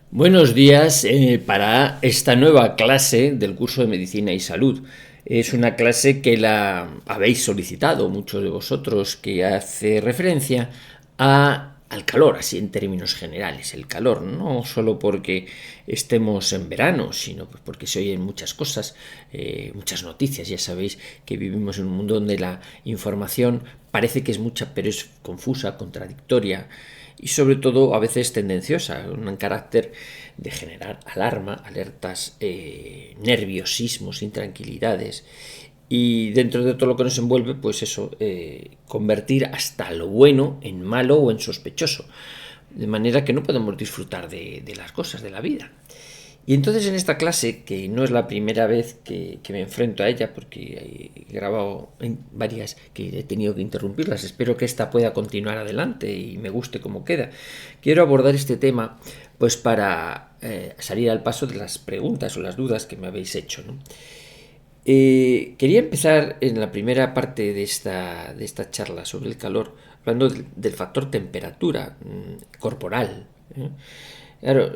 Buenos días para esta nueva clase del curso de Medicina y Salud. Es una clase que la habéis solicitado muchos de vosotros, que hace referencia al calor, así en términos generales. El calor, no solo porque estemos en verano, sino pues porque se oyen muchas cosas, muchas noticias. Ya sabéis que vivimos en un mundo donde la información parece que es mucha, pero es confusa, contradictoria y sobre todo a veces tendenciosa, un carácter de generar alarma, alertas, nerviosismos, intranquilidades y dentro de todo lo que nos envuelve, pues eso, convertir hasta lo bueno en malo o en sospechoso, de manera que no podemos disfrutar de las cosas de la vida. Y entonces en esta clase, que no es la primera vez que me enfrento a ella, porque he grabado en varias que he tenido que interrumpirlas, espero que esta pueda continuar adelante y me guste como queda, quiero abordar este tema pues para salir al paso de las preguntas o las dudas que me habéis hecho, ¿no? Quería empezar en la primera parte de esta charla sobre el calor, hablando del factor temperatura corporal, ¿eh? Claro,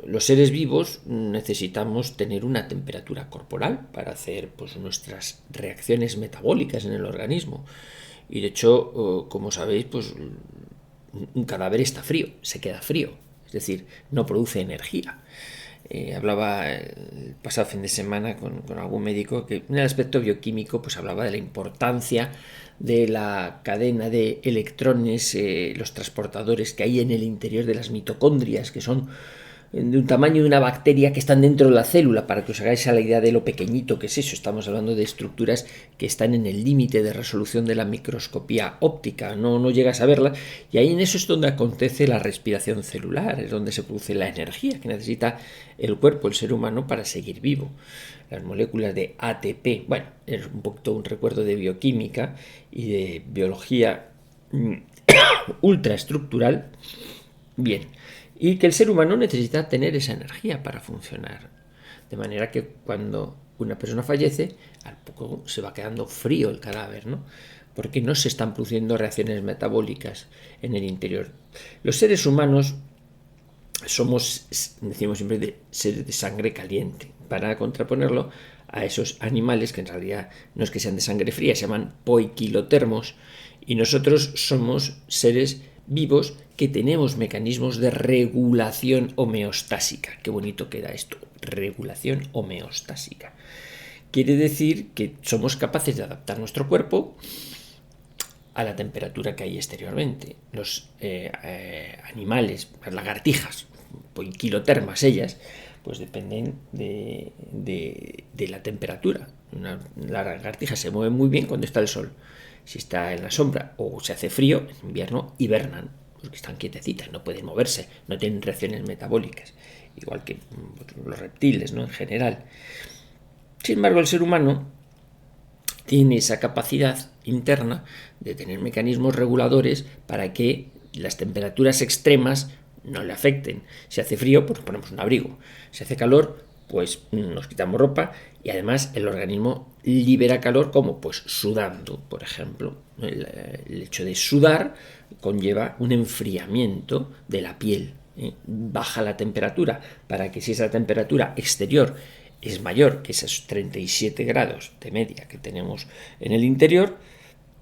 los seres vivos necesitamos tener una temperatura corporal para hacer pues, nuestras reacciones metabólicas en el organismo. Y de hecho, como sabéis, pues un cadáver está frío, se queda frío, es decir, no produce energía. Hablaba el pasado fin de semana con algún médico que en el aspecto bioquímico pues hablaba de la importancia de la cadena de electrones, los transportadores que hay en el interior de las mitocondrias, que son de un tamaño de una bacteria que están dentro de la célula, para que os hagáis a la idea de lo pequeñito que es eso. Estamos hablando de estructuras que están en el límite de resolución de la microscopía óptica, no llegas a verla, y ahí en eso es donde acontece la respiración celular, es donde se produce la energía que necesita el cuerpo, el ser humano, para seguir vivo. Las moléculas de ATP, bueno, es un poquito un recuerdo de bioquímica y de biología ultraestructural. Bien, y que el ser humano necesita tener esa energía para funcionar. De manera que cuando una persona fallece, al poco se va quedando frío el cadáver, ¿no? Porque no se están produciendo reacciones metabólicas en el interior. Los seres humanos somos, decimos siempre, seres de sangre caliente, para contraponerlo a esos animales que en realidad no es que sean de sangre fría, se llaman poiquilotermos, y nosotros somos seres vivos que tenemos mecanismos de regulación homeostásica. Qué bonito queda esto, regulación homeostásica. Quiere decir que somos capaces de adaptar nuestro cuerpo a la temperatura que hay exteriormente. Los animales, las lagartijas, poiquilotermas ellas, pues dependen de la temperatura. La lagartija se mueve muy bien cuando está el sol. Si está en la sombra o se hace frío, en invierno hibernan, porque están quietecitas, no pueden moverse, no tienen reacciones metabólicas, igual que los reptiles, ¿no? En general. Sin embargo, el ser humano tiene esa capacidad interna de tener mecanismos reguladores para que las temperaturas extremas no le afecten. Si hace frío, pues ponemos un abrigo. Si hace calor, pues nos quitamos ropa y además el organismo libera calor como pues sudando, por ejemplo. El hecho de sudar conlleva un enfriamiento de la piel. Baja la temperatura para que si esa temperatura exterior es mayor que esos 37 grados de media que tenemos en el interior,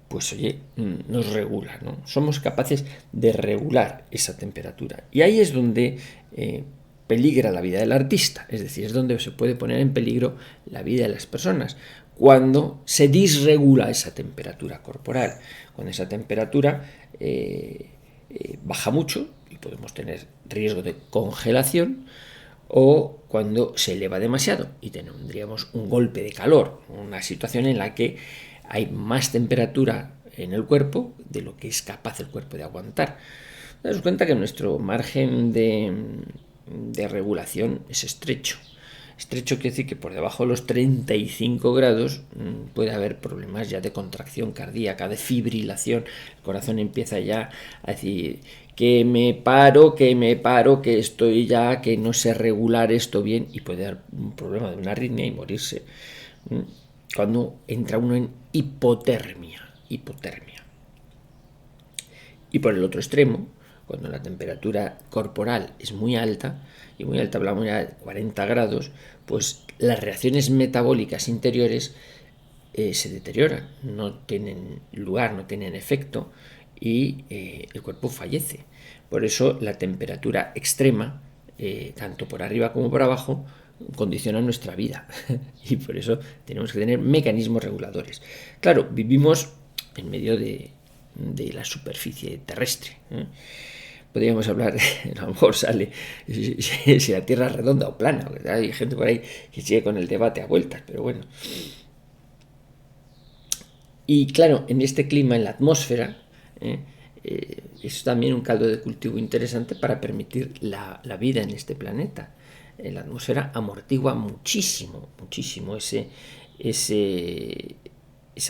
pues oye, nos regula, ¿no? Somos capaces de regular esa temperatura. Y ahí es donde peligra la vida del artista, es decir, es donde se puede poner en peligro la vida de las personas, cuando se disregula esa temperatura corporal, cuando esa temperatura baja mucho y podemos tener riesgo de congelación, o cuando se eleva demasiado y tendríamos un golpe de calor, una situación en la que hay más temperatura en el cuerpo de lo que es capaz el cuerpo de aguantar. Daos cuenta que nuestro margen de regulación es estrecho. Estrecho quiere decir que por debajo de los 35 grados puede haber problemas ya de contracción cardíaca, de fibrilación. El corazón empieza ya a decir que me paro, que estoy ya, que no sé regular esto bien, y puede dar un problema de una arritmia y morirse. Cuando entra uno en hipotermia. Y por el otro extremo, cuando la temperatura corporal es muy alta, y muy alta hablamos ya de 40 grados, pues las reacciones metabólicas interiores se deterioran, no tienen lugar, no tienen efecto, y el cuerpo fallece. Por eso la temperatura extrema, tanto por arriba como por abajo, condiciona nuestra vida. Y por eso tenemos que tener mecanismos reguladores. Claro, vivimos en medio de la superficie terrestre. Podríamos hablar, a lo mejor sale si la Tierra es redonda o plana. Hay gente por ahí que sigue con el debate a vueltas, pero bueno. Y claro, en este clima, en la atmósfera, es también un caldo de cultivo interesante para permitir la vida en este planeta. La atmósfera amortigua muchísimo, muchísimo esa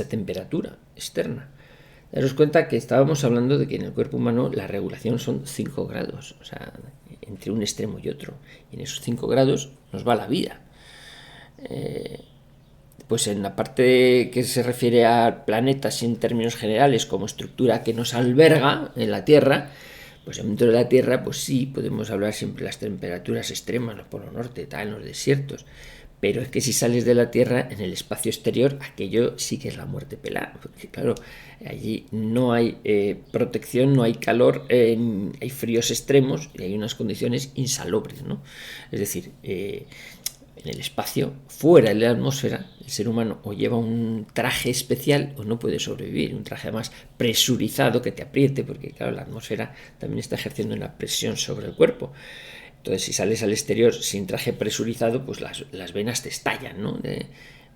temperatura externa. Daros cuenta que estábamos hablando de que en el cuerpo humano la regulación son 5 grados, o sea, entre un extremo y otro. Y en esos 5 grados nos va la vida. Pues en la parte que se refiere a planetas en términos generales como estructura que nos alberga en la Tierra, pues dentro de la Tierra, pues sí, podemos hablar siempre de las temperaturas extremas, los polos norte, tal, en los desiertos. Pero es que si sales de la Tierra, en el espacio exterior, aquello sí que es la muerte pelada. Porque claro, allí no hay protección, no hay calor, hay fríos extremos y hay unas condiciones insalubres, ¿no? Es decir, en el espacio, fuera de la atmósfera, el ser humano o lleva un traje especial o no puede sobrevivir, un traje más presurizado que te apriete, porque claro, la atmósfera también está ejerciendo una presión sobre el cuerpo. Entonces, si sales al exterior sin traje presurizado, pues las venas te estallan, ¿no?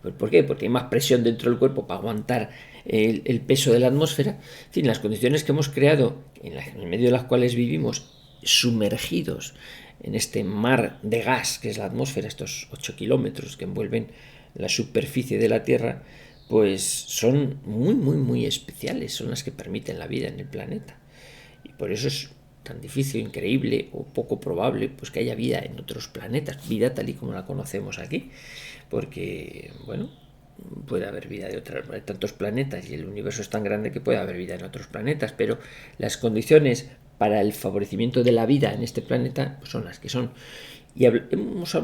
Pues, ¿por qué? Porque hay más presión dentro del cuerpo para aguantar el peso de la atmósfera. En fin, las condiciones que hemos creado, en el medio de las cuales vivimos, sumergidos en este mar de gas que es la atmósfera, estos 8 kilómetros que envuelven la superficie de la Tierra, pues son muy, muy, muy especiales, son las que permiten la vida en el planeta. Y por eso es tan difícil, increíble o poco probable pues que haya vida en otros planetas, vida tal y como la conocemos aquí, porque, bueno, puede haber vida de tantos planetas y el universo es tan grande que puede haber vida en otros planetas, pero las condiciones para el favorecimiento de la vida en este planeta pues son las que son. Y hemos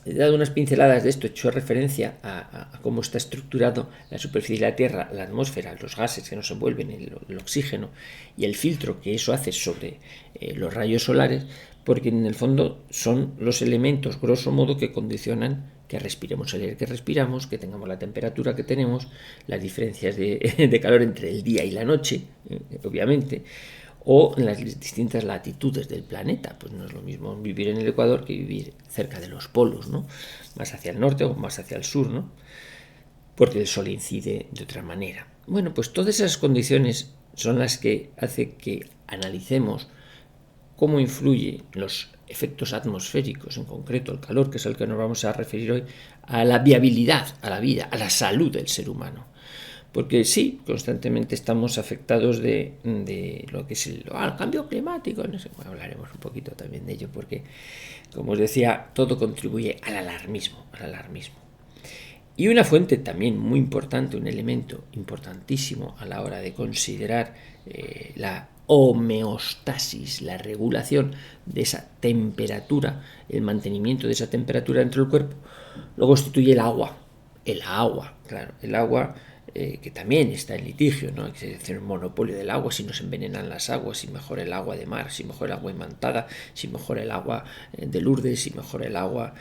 dado unas pinceladas de esto, he hecho referencia a cómo está estructurado la superficie de la Tierra, la atmósfera, los gases que nos envuelven, el oxígeno y el filtro que eso hace sobre los rayos solares, porque en el fondo son los elementos, grosso modo, que condicionan que respiremos el aire que respiramos, que tengamos la temperatura que tenemos, las diferencias de calor entre el día y la noche, obviamente, o en las distintas latitudes del planeta. Pues no es lo mismo vivir en el Ecuador que vivir cerca de los polos, ¿no? Más hacia el norte o más hacia el sur, ¿no? Porque el sol incide de otra manera. Bueno, pues todas esas condiciones son las que hacen que analicemos cómo influyen los efectos atmosféricos, en concreto el calor, que es al que nos vamos a referir hoy, a la viabilidad, a la vida, a la salud del ser humano. Porque sí, constantemente estamos afectados de lo que es el cambio climático. No sé, bueno, hablaremos un poquito también de ello, porque, como os decía, todo contribuye al alarmismo, al alarmismo. Y una fuente también muy importante, un elemento importantísimo a la hora de considerar la homeostasis, la regulación de esa temperatura, el mantenimiento de esa temperatura dentro del cuerpo, lo constituye el agua. El agua, claro, el agua que también está en litigio, ¿no? Hay que hacer un monopolio del agua, si nos envenenan las aguas, si mejor el agua de mar, si mejor el agua imantada, si mejor el agua de Lourdes, si mejor el agua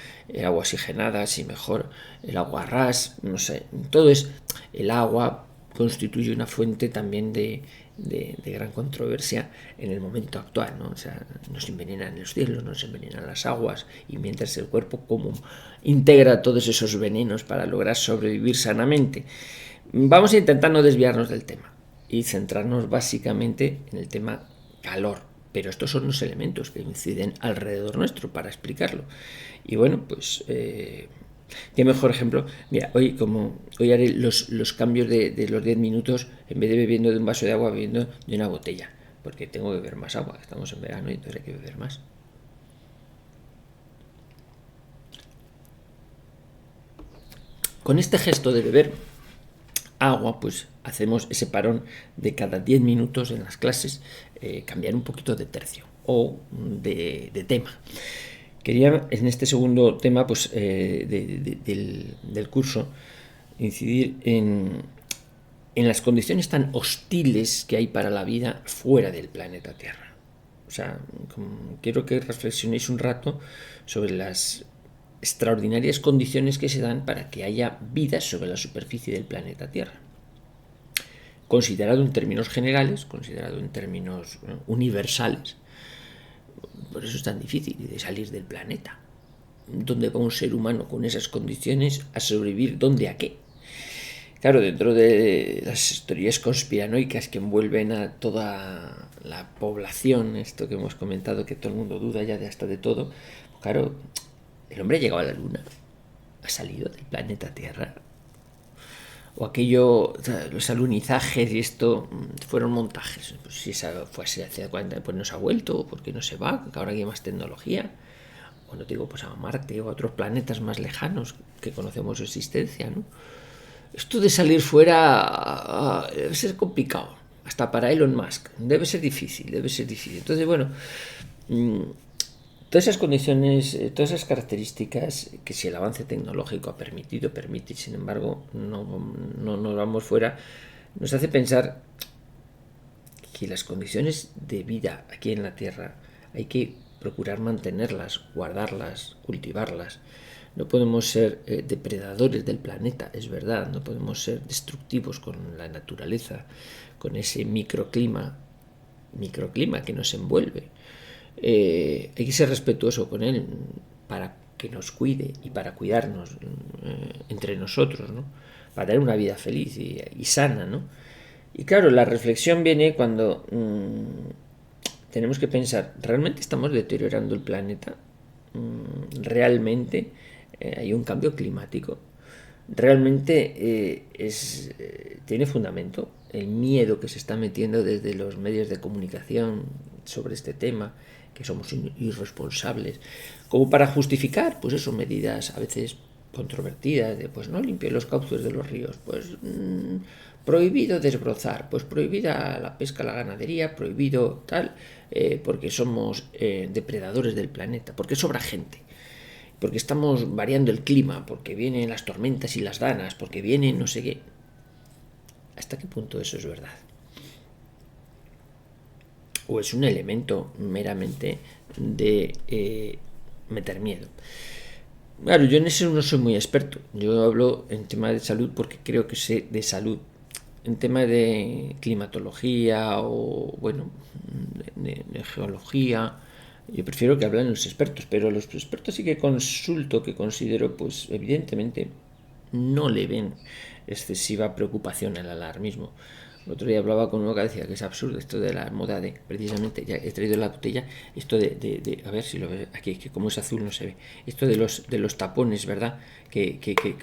oxigenada, si mejor el agua ras, no sé, todo es el agua constituye una fuente también de gran controversia en el momento actual, ¿no? O sea, nos envenenan los cielos, nos envenenan las aguas, y mientras el cuerpo cómo integra todos esos venenos para lograr sobrevivir sanamente. Vamos a intentar no desviarnos del tema y centrarnos básicamente en el tema calor, pero estos son los elementos que inciden alrededor nuestro para explicarlo. Y bueno, pues qué mejor ejemplo. Mira, hoy haré los cambios de los 10 minutos, en vez de bebiendo de un vaso de agua, bebiendo de una botella, porque tengo que beber más agua, estamos en verano y entonces hay que beber más. Con este gesto de beber agua, pues hacemos ese parón de cada 10 minutos en las clases, cambiar un poquito de tercio. o de tema. Quería en este segundo tema pues, del curso incidir en las condiciones tan hostiles que hay para la vida fuera del planeta Tierra. O sea, quiero que reflexionéis un rato sobre las extraordinarias condiciones que se dan para que haya vida sobre la superficie del planeta Tierra. Considerado en términos generales, considerado en términos universales, por eso es tan difícil de salir del planeta. ¿Dónde va un ser humano con esas condiciones a sobrevivir? ¿Dónde a qué? Claro, dentro de las teorías conspiranoicas que envuelven a toda la población, esto que hemos comentado, que todo el mundo duda ya de hasta de todo, claro, el hombre ha llegado a la Luna, ha salido del planeta Tierra, o aquello, los alunizajes y esto fueron montajes. Pues si esa fue así hace 40, pues no se ha vuelto, porque no se va, que ahora hay más tecnología. O no digo pues a Marte o a otros planetas más lejanos que conocemos su existencia, ¿no? Esto de salir fuera debe ser complicado, hasta para Elon Musk, debe ser difícil. Entonces, bueno, todas esas condiciones, todas esas características que si el avance tecnológico ha permite, sin embargo, no nos vamos fuera, nos hace pensar que las condiciones de vida aquí en la Tierra hay que procurar mantenerlas, guardarlas, cultivarlas. No podemos ser depredadores del planeta, es verdad, no podemos ser destructivos con la naturaleza, con ese microclima que nos envuelve. Hay que ser respetuoso con él para que nos cuide y para cuidarnos entre nosotros, ¿no? Para tener una vida feliz y sana, ¿no? Y claro, la reflexión viene cuando tenemos que pensar, ¿realmente estamos deteriorando el planeta? ¿Realmente hay un cambio climático? ¿Realmente tiene fundamento el miedo que se está metiendo desde los medios de comunicación sobre este tema, que somos irresponsables, como para justificar, pues eso, medidas a veces controvertidas, de pues no limpien los cauces de los ríos, pues prohibido desbrozar, pues prohibida la pesca, la ganadería, prohibido tal, porque somos depredadores del planeta, porque sobra gente, porque estamos variando el clima, porque vienen las tormentas y las danas, porque vienen no sé qué. ¿Hasta qué punto eso es verdad? ¿O es un elemento meramente de meter miedo? Claro, yo en eso no soy muy experto. Yo hablo en tema de salud porque creo que sé de salud. En tema de climatología o, bueno, de geología, yo prefiero que hablen los expertos, pero los expertos sí que consulto, que considero, pues evidentemente no le ven excesiva preocupación al alarmismo. El otro día hablaba con uno que decía que es absurdo esto de la moda de, precisamente, ya he traído la botella, esto de a ver si lo ves aquí, que como es azul no se ve, esto de los tapones, ¿verdad? Que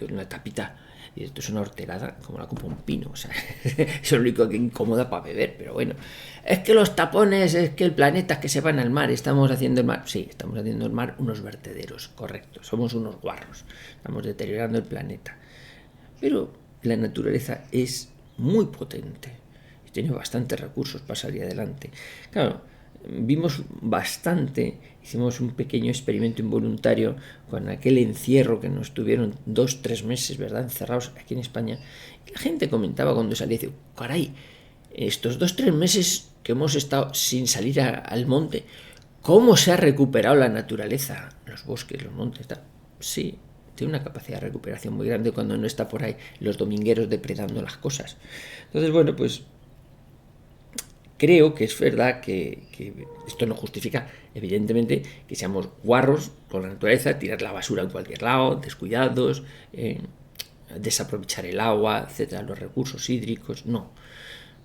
una tapita, y esto es una horterada como la copa un pino, o sea, es lo único que incomoda para beber, pero bueno, es que los tapones, es que el planeta, es que se van al mar, estamos haciendo el mar, sí, estamos haciendo el mar unos vertederos, correcto, somos unos guarros, estamos deteriorando el planeta, pero la naturaleza es muy potente y tiene bastantes recursos para salir adelante. Claro, vimos bastante, hicimos un pequeño experimento involuntario con aquel encierro que nos tuvieron 2-3 meses, ¿verdad?, encerrados aquí en España. Y la gente comentaba cuando salía, dice, caray, estos 2-3 meses que hemos estado sin salir al monte, ¿cómo se ha recuperado la naturaleza? Los bosques, los montes, tal. Sí, tiene una capacidad de recuperación muy grande cuando no está por ahí los domingueros depredando las cosas. Entonces, bueno, pues creo que es verdad que esto no justifica, evidentemente, que seamos guarros con la naturaleza, tirar la basura en cualquier lado, descuidados, desaprovechar el agua, etcétera, los recursos hídricos, no.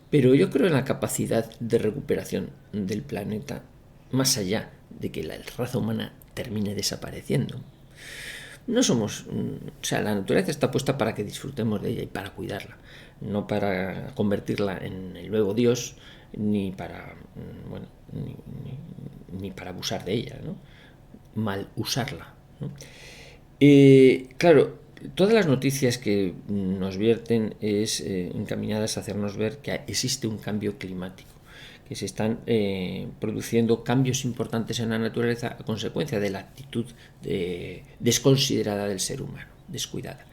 Pero yo creo en la capacidad de recuperación del planeta, más allá de que la raza humana termine desapareciendo. No somos, o sea, la naturaleza está puesta para que disfrutemos de ella y para cuidarla, no para convertirla en el nuevo Dios, ni para, bueno, ni para abusar de ella, ¿no? Mal usarla, ¿no? Claro, todas las noticias que nos vierten es encaminadas a hacernos ver que existe un cambio climático, que se están produciendo cambios importantes en la naturaleza a consecuencia de la actitud desconsiderada del ser humano, descuidada,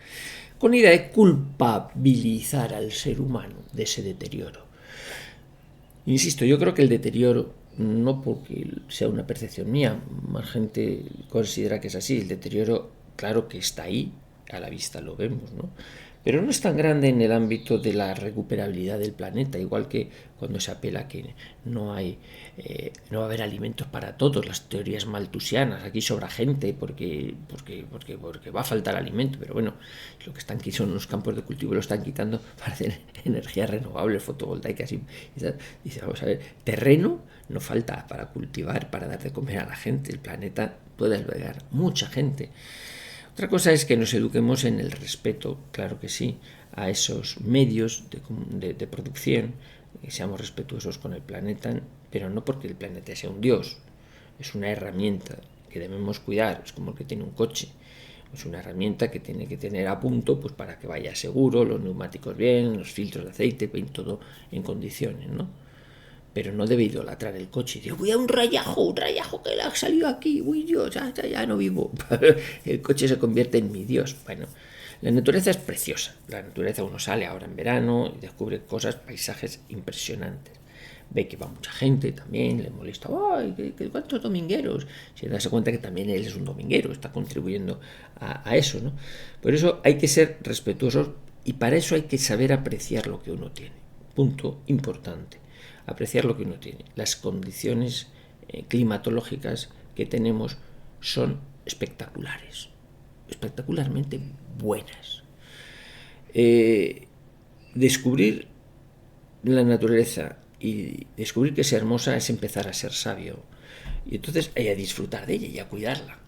con la idea de culpabilizar al ser humano de ese deterioro. Insisto, yo creo que el deterioro, no porque sea una percepción mía, más gente considera que es así, el deterioro claro que está ahí, a la vista lo vemos, ¿no? Pero no es tan grande en el ámbito de la recuperabilidad del planeta, igual que cuando se apela que no va a haber alimentos para todos, las teorías maltusianas, aquí sobra gente porque va a faltar alimento, pero bueno, lo que están aquí son los campos de cultivo, lo están quitando para hacer energías renovables, fotovoltaicas, y dice, vamos a ver, terreno no falta para cultivar, para dar de comer a la gente, el planeta puede albergar mucha gente. Otra cosa es que nos eduquemos en el respeto, claro que sí, a esos medios de producción, que seamos respetuosos con el planeta, pero no porque el planeta sea un dios, es una herramienta que debemos cuidar, es como el que tiene un coche, es una herramienta que tiene que tener a punto pues para que vaya seguro, los neumáticos bien, los filtros de aceite, bien, todo en condiciones, ¿no? Pero no debe idolatrar el coche. Digo, voy a un rayajo que le ha salido aquí, uy Dios, ya no vivo. El coche se convierte en mi Dios. Bueno, la naturaleza es preciosa. La naturaleza, uno sale ahora en verano y descubre cosas, paisajes impresionantes. Ve que va mucha gente también, le molesta, ¡ay, cuántos domingueros! Se da cuenta que también él es un dominguero, está contribuyendo a eso, ¿no? Por eso hay que ser respetuosos y para eso hay que saber apreciar lo que uno tiene. Punto importante. Apreciar lo que uno tiene. Las condiciones climatológicas que tenemos son espectaculares, espectacularmente buenas. Descubrir la naturaleza y descubrir que es hermosa es empezar a ser sabio. Y entonces hay a disfrutar de ella y a cuidarla.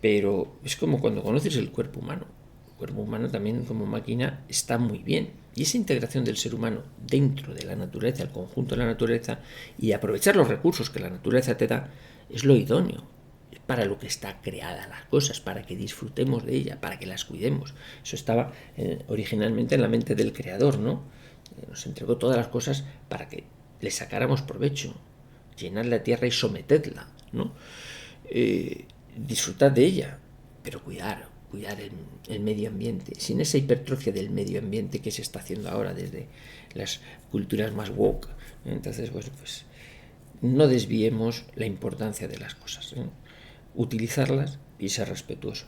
Pero es como cuando conoces el cuerpo humano. El cuerpo humano también como máquina está muy bien. Y esa integración del ser humano dentro de la naturaleza, el conjunto de la naturaleza, y aprovechar los recursos que la naturaleza te da, es lo idóneo. Es para lo que está creada las cosas, para que disfrutemos de ella, para que las cuidemos. Eso estaba originalmente en la mente del creador, ¿no? Nos entregó todas las cosas para que le sacáramos provecho, llenar la tierra y someterla, ¿no? Disfrutar de ella, pero cuidar el medio ambiente, sin esa hipertrofia del medio ambiente que se está haciendo ahora desde las culturas más woke. Entonces, pues no desviemos la importancia de las cosas, ¿no? Utilizarlas y ser respetuoso.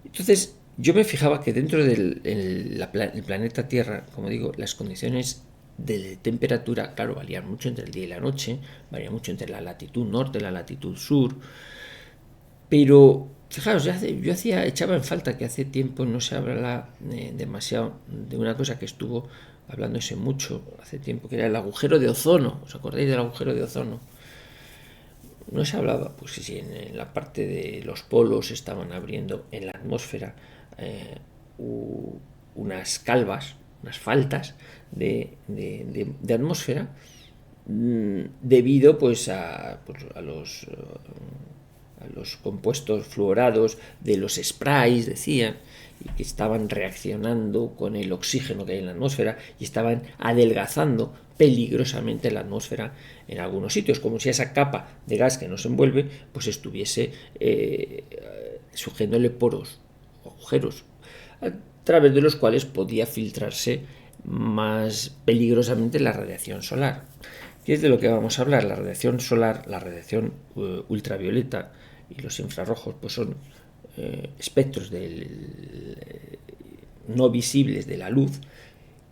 Entonces, yo me fijaba que dentro del planeta Tierra, como digo, las condiciones de temperatura, claro, varían mucho entre el día y la noche, varían mucho entre la latitud norte y la latitud sur, pero fijaos, yo echaba en falta que hace tiempo no se habla demasiado de una cosa que estuvo hablándose mucho hace tiempo, que era el agujero de ozono. ¿Os acordáis del agujero de ozono? No se hablaba, pues si en la parte de los polos estaban abriendo en la atmósfera unas calvas, unas faltas de atmósfera, debido pues a los compuestos fluorados de los sprays, decían, y que estaban reaccionando con el oxígeno que hay en la atmósfera y estaban adelgazando peligrosamente la atmósfera en algunos sitios, como si esa capa de gas que nos envuelve pues estuviese surgiéndole poros, agujeros, a través de los cuales podía filtrarse más peligrosamente la radiación solar. ¿Qué es de lo que vamos a hablar? La radiación solar, la radiación ultravioleta y los infrarrojos pues son espectros no visibles de la luz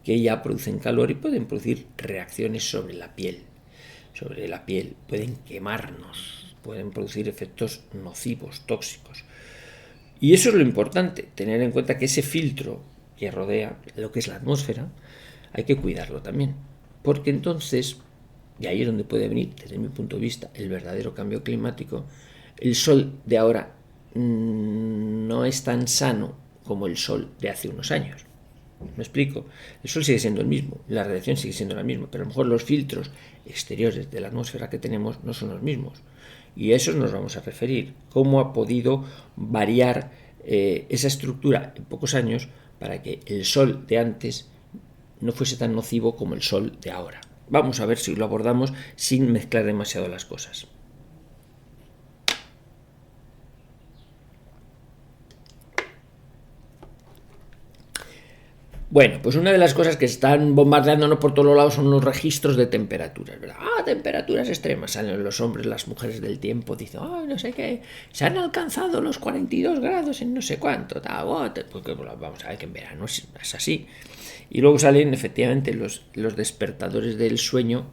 que ya producen calor y pueden producir reacciones sobre la piel. Pueden quemarnos, pueden producir efectos nocivos, tóxicos. Y eso es lo importante, tener en cuenta que ese filtro que rodea lo que es la atmósfera hay que cuidarlo también, porque entonces, y ahí es donde puede venir, desde mi punto de vista, el verdadero cambio climático. El sol de ahora no es tan sano como el sol de hace unos años. ¿Me explico? El sol sigue siendo el mismo, la radiación sigue siendo la misma, pero a lo mejor los filtros exteriores de la atmósfera que tenemos no son los mismos. Y a eso nos vamos a referir. ¿Cómo ha podido variar esa estructura en pocos años para que el sol de antes no fuese tan nocivo como el sol de ahora? Vamos a ver si lo abordamos sin mezclar demasiado las cosas. Bueno, pues una de las cosas que están bombardeándonos por todos lados son los registros de temperaturas, ¿verdad? Temperaturas extremas. Salen los hombres, las mujeres del tiempo, dicen, no sé qué, se han alcanzado los 42 grados en no sé cuánto, porque vamos a ver que en verano es así. Y luego salen efectivamente los despertadores del sueño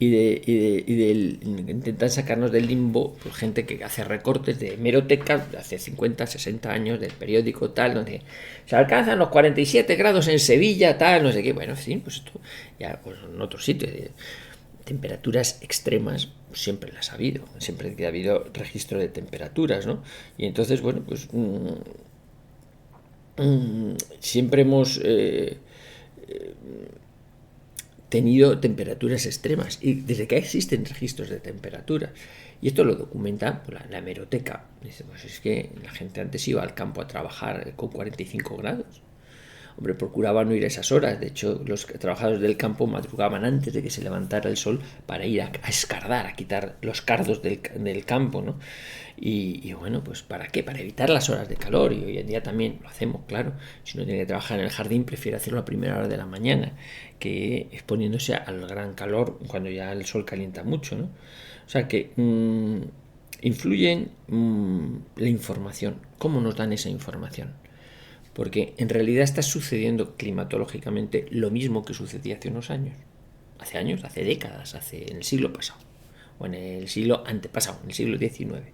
intentan sacarnos del limbo, pues, gente que hace recortes de hemeroteca de hace 50, 60 años, del periódico tal, donde se alcanzan los 47 grados en Sevilla, tal, no sé qué. Bueno, sí, pues esto ya pues, en otros sitios. Temperaturas extremas pues, siempre las ha habido, siempre que ha habido registro de temperaturas, ¿no? Y entonces, bueno, pues siempre hemos tenido temperaturas extremas y desde que existen registros de temperatura, y esto lo documenta pues, la hemeroteca. Dice, pues es que la gente antes iba al campo a trabajar con 45 grados. Hombre, procuraba no ir a esas horas. De hecho, los trabajadores del campo madrugaban antes de que se levantara el sol para ir a escardar, a quitar los cardos del campo, ¿no? Y bueno, pues ¿para qué? Para evitar las horas de calor. Y hoy en día también lo hacemos, claro. Si uno tiene que trabajar en el jardín, prefiere hacerlo a primera hora de la mañana, que exponiéndose al gran calor cuando ya el sol calienta mucho, ¿no? O sea que influyen la información. ¿Cómo nos dan esa información? Porque en realidad está sucediendo climatológicamente lo mismo que sucedía hace unos años. Hace décadas, en el siglo pasado, o en el siglo antepasado, en el siglo XIX.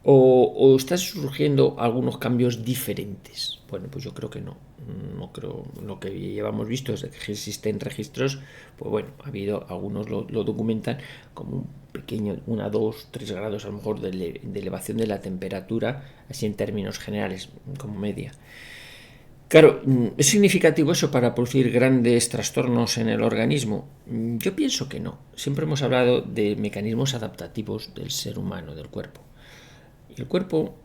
¿O están surgiendo algunos cambios diferentes? Bueno, pues yo creo que no. No creo. Lo que llevamos visto desde que existen registros, pues bueno, ha habido, algunos lo documentan como un pequeño, 1, 2, 3 grados a lo mejor de elevación de la temperatura, así en términos generales, como media. Claro, ¿es significativo eso para producir grandes trastornos en el organismo? Yo pienso que no. Siempre hemos hablado de mecanismos adaptativos del ser humano, del cuerpo. Y el cuerpo,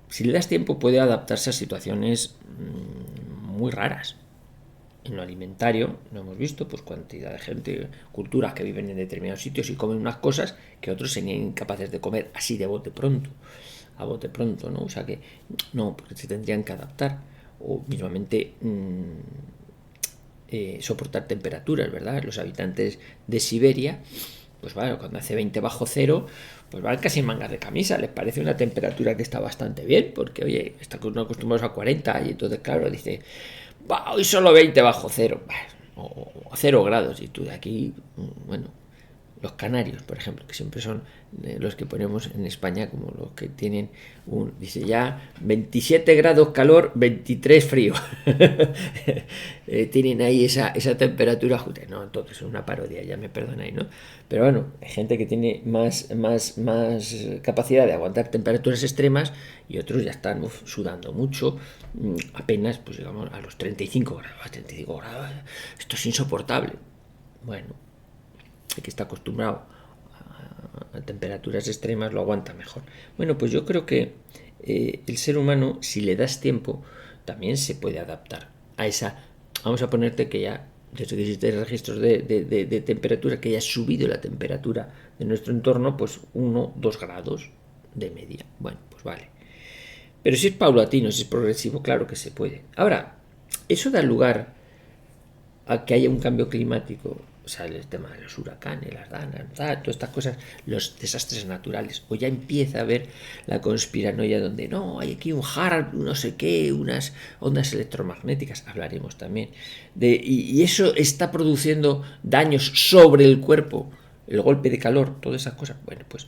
si le das tiempo, puede adaptarse a situaciones muy raras. En lo alimentario, lo hemos visto, pues cantidad de gente, culturas que viven en determinados sitios y comen unas cosas que otros serían incapaces de comer así de bote pronto, a bote pronto, ¿no? O sea que no, porque se tendrían que adaptar. O mismamente soportar temperaturas, ¿verdad? Los habitantes de Siberia, pues bueno, cuando hace 20 bajo cero, pues van casi en mangas de camisa, les parece una temperatura que está bastante bien, porque oye, están acostumbrados a 40 y entonces claro, dice, hoy solo 20 bajo cero, o 0 grados, y tú de aquí, bueno, los canarios, por ejemplo, que siempre son los que ponemos en España como los que tienen dice ya 27 grados calor, 23 frío. Tienen ahí esa temperatura justa. No, entonces es una parodia, ya me perdonáis, ¿no? Pero bueno, hay gente que tiene más capacidad de aguantar temperaturas extremas y otros ya están sudando mucho, apenas, pues digamos, a los 35 grados. 35 grados, esto es insoportable. Bueno, que está acostumbrado a temperaturas extremas lo aguanta mejor. Bueno, pues yo creo que el ser humano, si le das tiempo, también se puede adaptar a esa. Vamos a ponerte que ya, desde que existen registros de temperatura, que haya subido la temperatura de nuestro entorno, pues 1, 2 grados de media. Bueno, pues vale. Pero si es paulatino, si es progresivo, claro que se puede. Ahora, eso da lugar a que haya un cambio climático, o sea, el tema de los huracanes, las danas, todas estas cosas, los desastres naturales, o ya empieza a haber la conspiranoia donde no, hay aquí un Harald, no sé qué, unas ondas electromagnéticas, hablaremos también, y eso está produciendo daños sobre el cuerpo, el golpe de calor, todas esas cosas. Bueno, pues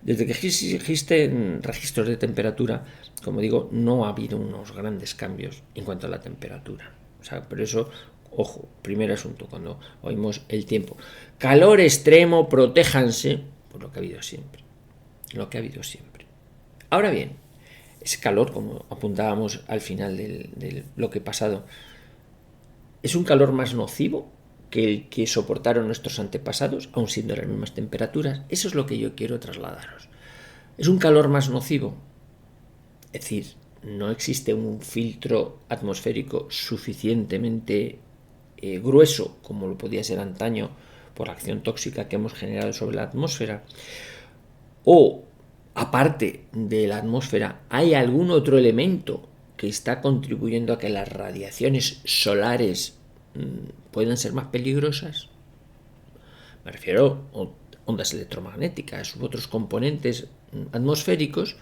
desde que existen registros de temperatura, como digo, no ha habido unos grandes cambios en cuanto a la temperatura. O sea, por eso, ojo, primer asunto, cuando oímos el tiempo. Calor extremo, protéjanse, por lo que ha habido siempre. Lo que ha habido siempre. Ahora bien, ese calor, como apuntábamos al final de lo que he pasado, ¿es un calor más nocivo que el que soportaron nuestros antepasados, aun siendo las mismas temperaturas? Eso es lo que yo quiero trasladaros. ¿Es un calor más nocivo? Es decir, no existe un filtro atmosférico suficientemente grueso como lo podía ser antaño por la acción tóxica que hemos generado sobre la atmósfera, o aparte de la atmósfera hay algún otro elemento que está contribuyendo a que las radiaciones solares puedan ser más peligrosas. Me refiero a ondas electromagnéticas u otros componentes atmosféricos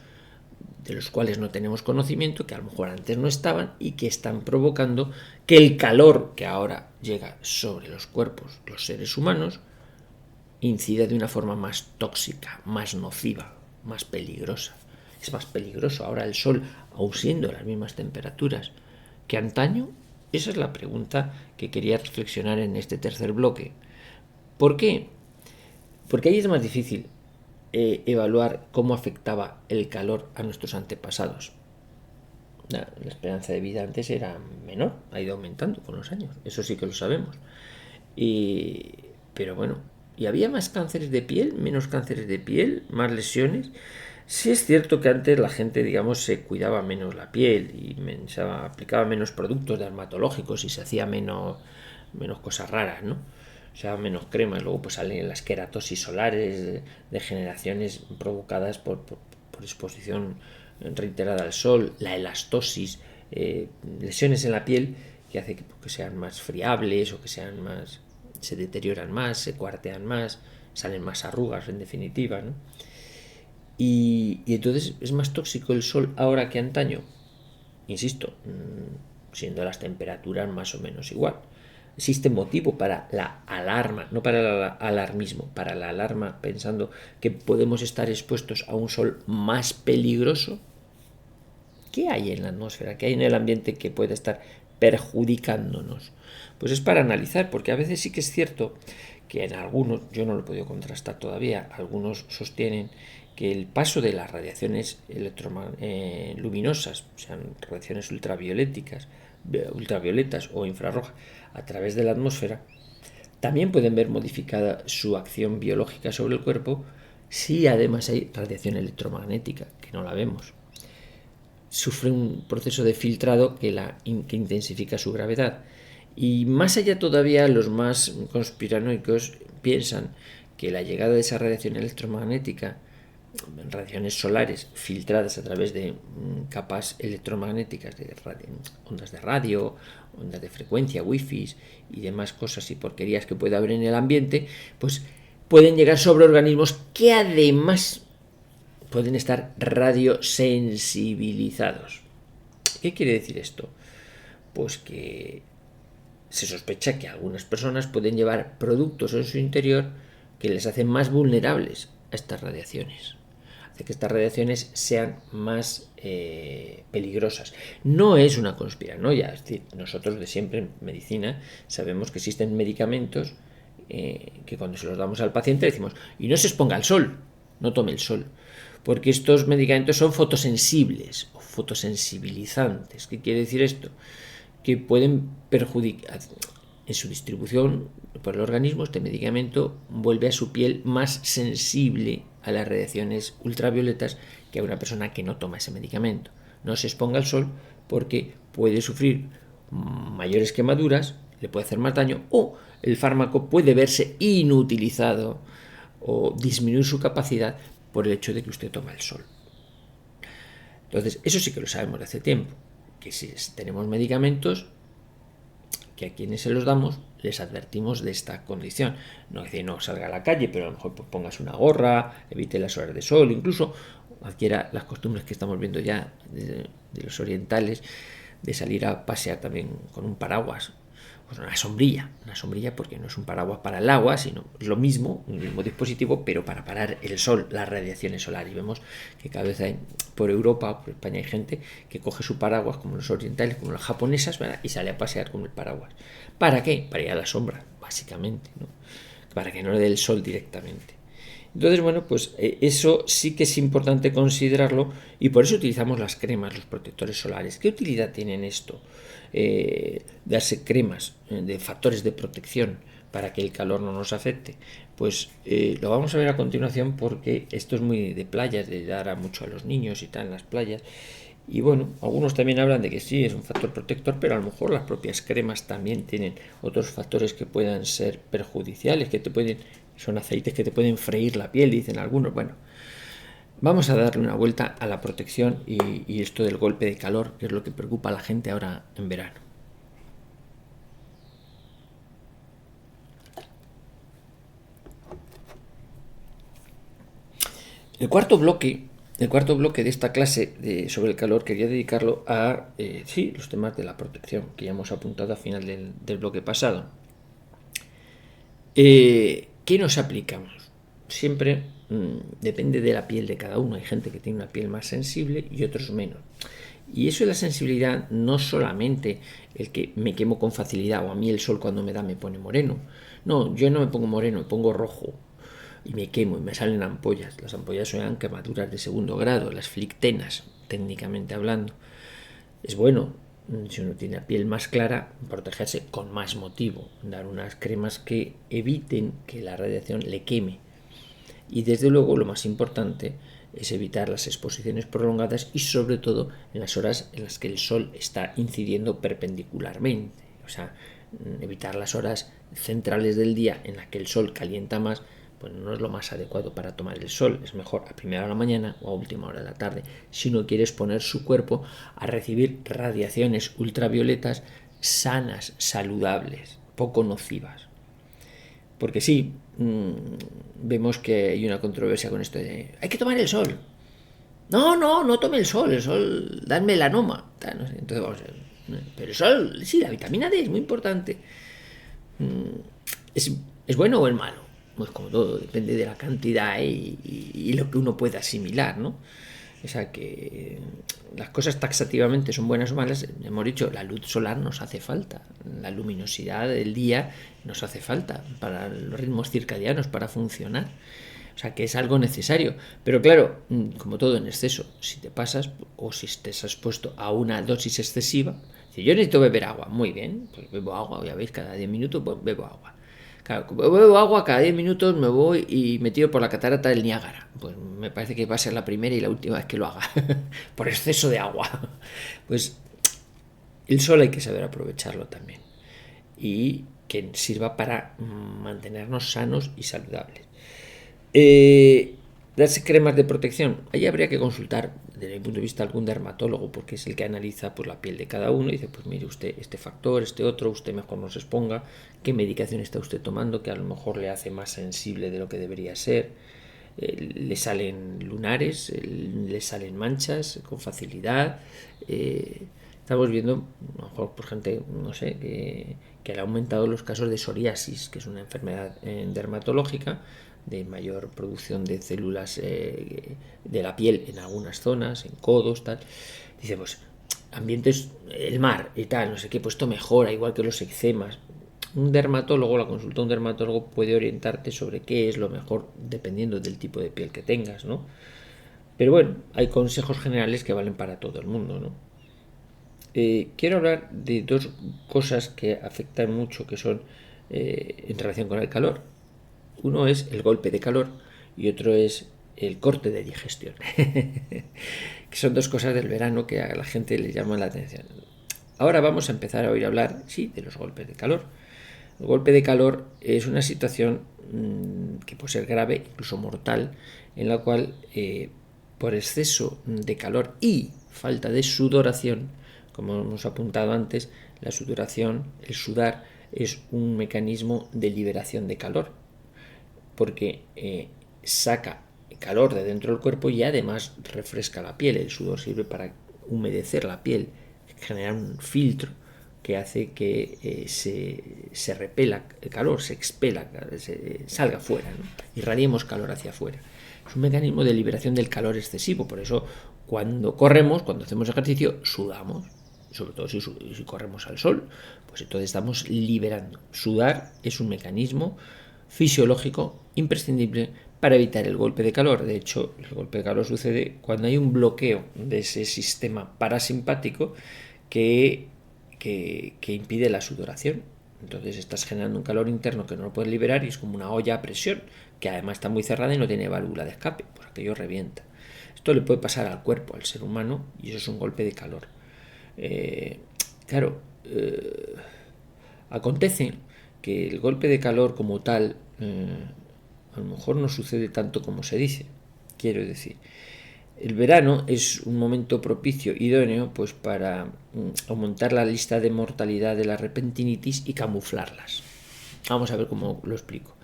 de los cuales no tenemos conocimiento, que a lo mejor antes no estaban y que están provocando que el calor que ahora llega sobre los cuerpos, los seres humanos, incida de una forma más tóxica, más nociva, más peligrosa. Es más peligroso ahora el sol, aun siendo las mismas temperaturas que antaño. Esa es la pregunta que quería reflexionar en este tercer bloque. ¿Por qué? Porque ahí es más difícil evaluar cómo afectaba el calor a nuestros antepasados. La esperanza de vida antes era menor, ha ido aumentando con los años, eso sí que lo sabemos. Pero bueno, ¿y había más cánceres de piel, menos cánceres de piel, más lesiones? Sí es cierto que antes la gente, digamos, se cuidaba menos la piel y aplicaba menos productos dermatológicos y se hacía menos cosas raras, ¿no? O sea, menos cremas. Luego pues salen las queratosis solares, degeneraciones provocadas por exposición reiterada al sol, la elastosis, lesiones en la piel que hace que sean más friables o que sean más, se deterioran más, se cuartean más, salen más arrugas en definitiva, ¿no? Y entonces es más tóxico el sol ahora que antaño. Insisto, siendo las temperaturas más o menos igual. Existe motivo para la alarma, no para el alarmismo, para la alarma, pensando que podemos estar expuestos a un sol más peligroso. ¿Qué hay en la atmósfera? ¿Qué hay en el ambiente que puede estar perjudicándonos? Pues es para analizar, porque a veces sí que es cierto que en algunos, yo no lo he podido contrastar todavía, algunos sostienen que el paso de las radiaciones luminosas, sean radiaciones ultravioletas o infrarrojas, a través de la atmósfera, también pueden ver modificada su acción biológica sobre el cuerpo si además hay radiación electromagnética, que no la vemos. Sufre un proceso de filtrado que intensifica su gravedad. Y más allá todavía, los más conspiranoicos piensan que la llegada de esa radiación electromagnética, radiaciones solares filtradas a través de capas electromagnéticas de ondas de radio, ondas de frecuencia, wifi y demás cosas y porquerías que puede haber en el ambiente, pues pueden llegar sobre organismos que además pueden estar radiosensibilizados. ¿Qué quiere decir esto? Pues que se sospecha que algunas personas pueden llevar productos en su interior que les hacen más vulnerables a estas radiaciones. Hace que estas radiaciones sean más peligrosas. No es una conspiranoia, es decir, nosotros de siempre en medicina sabemos que existen medicamentos que cuando se los damos al paciente decimos, y no se exponga al sol, no tome el sol, porque estos medicamentos son fotosensibles o fotosensibilizantes. ¿Qué quiere decir esto? Que pueden perjudicar en su distribución por el organismo. Este medicamento vuelve a su piel más sensible a las radiaciones ultravioletas que a una persona que no toma ese medicamento. No se exponga al sol porque puede sufrir mayores quemaduras, le puede hacer más daño o el fármaco puede verse inutilizado o disminuir su capacidad por el hecho de que usted toma el sol. Entonces, eso sí que lo sabemos de hace tiempo, que si tenemos medicamentos que a quienes se los damos les advertimos de esta condición. No es decir, no salga a la calle, pero a lo mejor pues pongas una gorra, evite las horas de sol, incluso adquiera las costumbres que estamos viendo ya de los orientales, de salir a pasear también con un paraguas, pues una sombrilla porque no es un paraguas para el agua, sino lo mismo, un mismo dispositivo, pero para parar el sol, las radiaciones solares. Y vemos que cada vez hay, por Europa, por España, hay gente que coge su paraguas, como los orientales, como las japonesas, ¿verdad? Y sale a pasear con el paraguas. ¿Para qué? Para ir a la sombra, básicamente, ¿no? Para que no le dé el sol directamente. Entonces, bueno, pues eso sí que es importante considerarlo y por eso utilizamos las cremas, los protectores solares. ¿Qué utilidad tienen esto? Darse cremas de factores de protección para que el calor no nos afecte. Pues lo vamos a ver a continuación porque esto es muy de playas, de dar mucho a los niños y tal en las playas. Y bueno, algunos también hablan de que sí, es un factor protector, pero a lo mejor las propias cremas también tienen otros factores que puedan ser perjudiciales, son aceites que te pueden freír la piel, dicen algunos. Bueno, vamos a darle una vuelta a la protección y esto del golpe de calor, que es lo que preocupa a la gente ahora en verano. El cuarto bloque, el cuarto bloque de esta clase sobre el calor quería dedicarlo a sí, los temas de la protección que ya hemos apuntado al final del bloque pasado. ¿Qué nos aplicamos? Siempre depende de la piel de cada uno. Hay gente que tiene una piel más sensible y otros menos. Y eso de la sensibilidad no solamente el que me quemo con facilidad o a mí el sol cuando me da me pone moreno. No, yo no me pongo moreno, me pongo rojo y me quemo y me salen ampollas. Las ampollas son quemaduras de segundo grado, las flictenas, técnicamente hablando. Es bueno, si uno tiene la piel más clara, protegerse con más motivo, dar unas cremas que eviten que la radiación le queme. Y desde luego lo más importante es evitar las exposiciones prolongadas y sobre todo en las horas en las que el sol está incidiendo perpendicularmente. O sea, evitar las horas centrales del día en las que el sol calienta más, pues no es lo más adecuado para tomar el sol. Es mejor a primera hora de la mañana o a última hora de la tarde, si no quieres poner su cuerpo a recibir radiaciones ultravioletas sanas, saludables, poco nocivas. Porque sí, vemos que hay una controversia con esto de hay que tomar el sol. No tome el sol da melanoma. Entonces vamos a ver. Pero el sol, sí, la vitamina D es muy importante. ¿Es bueno o es malo? Pues como todo, depende de la cantidad y lo que uno pueda asimilar, ¿no? O sea que las cosas taxativamente son buenas o malas. Hemos dicho, la luz solar nos hace falta, la luminosidad del día nos hace falta para los ritmos circadianos, para funcionar. O sea que es algo necesario. Pero claro, como todo en exceso, si te pasas o si estés expuesto a una dosis excesiva, si yo necesito beber agua, muy bien, pues bebo agua, ya veis, cada 10 minutos pues bebo agua. Claro, como bebo agua, cada 10 minutos me voy y me tiro por la catarata del Niágara. Pues me parece que va a ser la primera y la última vez que lo haga, por exceso de agua. Pues el sol hay que saber aprovecharlo también y que sirva para mantenernos sanos y saludables. Darse cremas de protección, ahí habría que consultar desde mi punto de vista algún dermatólogo, porque es el que analiza pues, la piel de cada uno y dice, pues mire usted este factor, este otro, usted mejor no se exponga, qué medicación está usted tomando que a lo mejor le hace más sensible de lo que debería ser. Le salen lunares, le salen manchas con facilidad. Estamos viendo, a lo mejor por gente, no sé, que han aumentado los casos de psoriasis, que es una enfermedad dermatológica de mayor producción de células de la piel en algunas zonas, en codos, tal. Dice, pues, ambientes, el mar y tal, no sé qué, pues esto mejora, igual que los eczemas. Un dermatólogo, la consulta de un dermatólogo puede orientarte sobre qué es lo mejor dependiendo del tipo de piel que tengas, ¿no? Pero bueno, hay consejos generales que valen para todo el mundo, ¿no? Quiero hablar de dos cosas que afectan mucho, que son en relación con el calor. Uno es el golpe de calor y otro es el corte de digestión, que son dos cosas del verano que a la gente le llaman la atención. Ahora vamos a empezar a oír hablar, sí, de los golpes de calor. El golpe de calor es una situación que puede ser grave, incluso mortal, en la cual por exceso de calor y falta de sudoración, como hemos apuntado antes, la sudoración, el sudar, es un mecanismo de liberación de calor, porque saca calor de dentro del cuerpo y además refresca la piel. El sudor sirve para humedecer la piel, generar un filtro que hace que se repela el calor, se expela, salga fuera, ¿no? Irradiemos calor hacia afuera. Es un mecanismo de liberación del calor excesivo, por eso cuando corremos, cuando hacemos ejercicio, sudamos, sobre todo si corremos al sol, pues entonces estamos liberando. Sudar es un mecanismo fisiológico imprescindible para evitar el golpe de calor. De hecho, el golpe de calor sucede cuando hay un bloqueo de ese sistema parasimpático que impide la sudoración. Entonces estás generando un calor interno que no lo puedes liberar y es como una olla a presión, que además está muy cerrada y no tiene válvula de escape, pues aquello revienta. Esto le puede pasar al cuerpo, al ser humano, y eso es un golpe de calor. Claro, acontece que el golpe de calor como tal a lo mejor no sucede tanto como se dice. Quiero decir, el verano es un momento propicio, idóneo, pues para aumentar la lista de mortalidad de la repentinitis y camuflarlas. Vamos a ver cómo lo explico.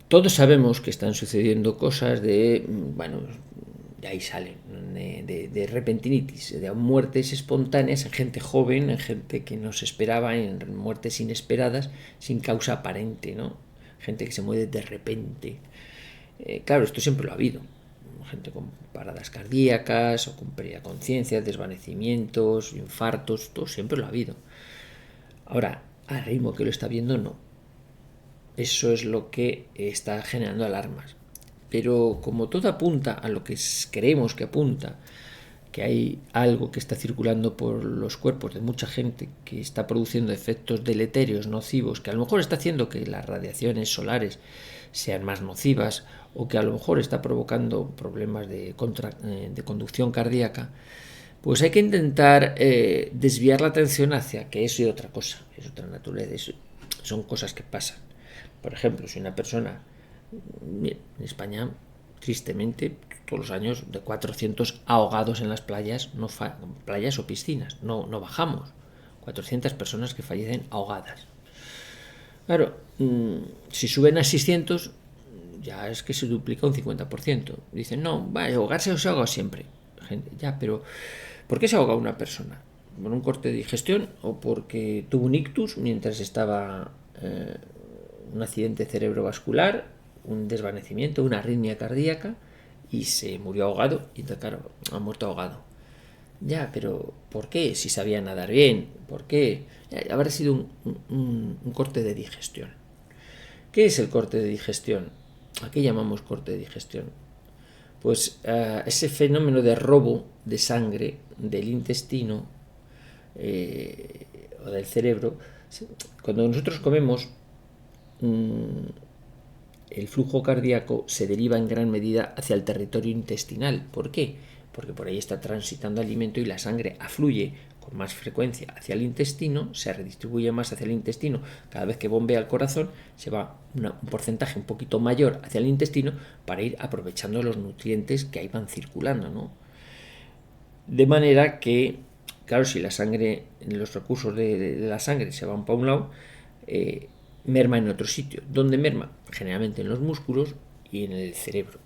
Todos sabemos que están sucediendo cosas de, bueno, de ahí salen, de repentinitis, de muertes espontáneas en gente joven, en gente que no se esperaba, en muertes inesperadas, sin causa aparente, ¿no? Gente que se muere de repente. Claro, esto siempre lo ha habido. Gente con paradas cardíacas o con pérdida de conciencia, desvanecimientos, infartos, todo siempre lo ha habido. Ahora, al ritmo que lo está viendo, no. Eso es lo que está generando alarmas. Pero como todo apunta a lo que creemos que apunta, que hay algo que está circulando por los cuerpos de mucha gente que está produciendo efectos deleterios, nocivos, que a lo mejor está haciendo que las radiaciones solares sean más nocivas o que a lo mejor está provocando problemas de conducción cardíaca, pues hay que intentar desviar la atención hacia que eso y otra cosa, es otra naturaleza, son cosas que pasan. Por ejemplo, si una persona, en España, tristemente, todos los años, de 400 ahogados en las playas, playas o piscinas, no bajamos. 400 personas que fallecen ahogadas. Claro, si suben a 600, ya es que se duplica un 50%. Dicen, no, va, ahogarse o se ahoga siempre. Gente, ya, pero ¿por qué se ahoga una persona? ¿Por un corte de digestión o porque tuvo un ictus mientras estaba un accidente cerebrovascular, un desvanecimiento, una arritmia cardíaca y se murió ahogado y claro, ha muerto ahogado? Ya, pero ¿por qué? Si sabía nadar bien, ¿por qué? Ya, habrá sido un corte de digestión. ¿Qué es el corte de digestión? ¿A qué llamamos corte de digestión? Pues ese fenómeno de robo de sangre del intestino o del cerebro. Cuando nosotros comemos, el flujo cardíaco se deriva en gran medida hacia el territorio intestinal. ¿Por qué? Porque por ahí está transitando alimento y la sangre afluye con más frecuencia hacia el intestino, se redistribuye más hacia el intestino. Cada vez que bombea el corazón, se va un porcentaje un poquito mayor hacia el intestino para ir aprovechando los nutrientes que ahí van circulando, ¿no? De manera que, claro, si la sangre, los recursos de la sangre se van para un lado, merma en otro sitio. ¿Dónde merma? Generalmente en los músculos y en el cerebro.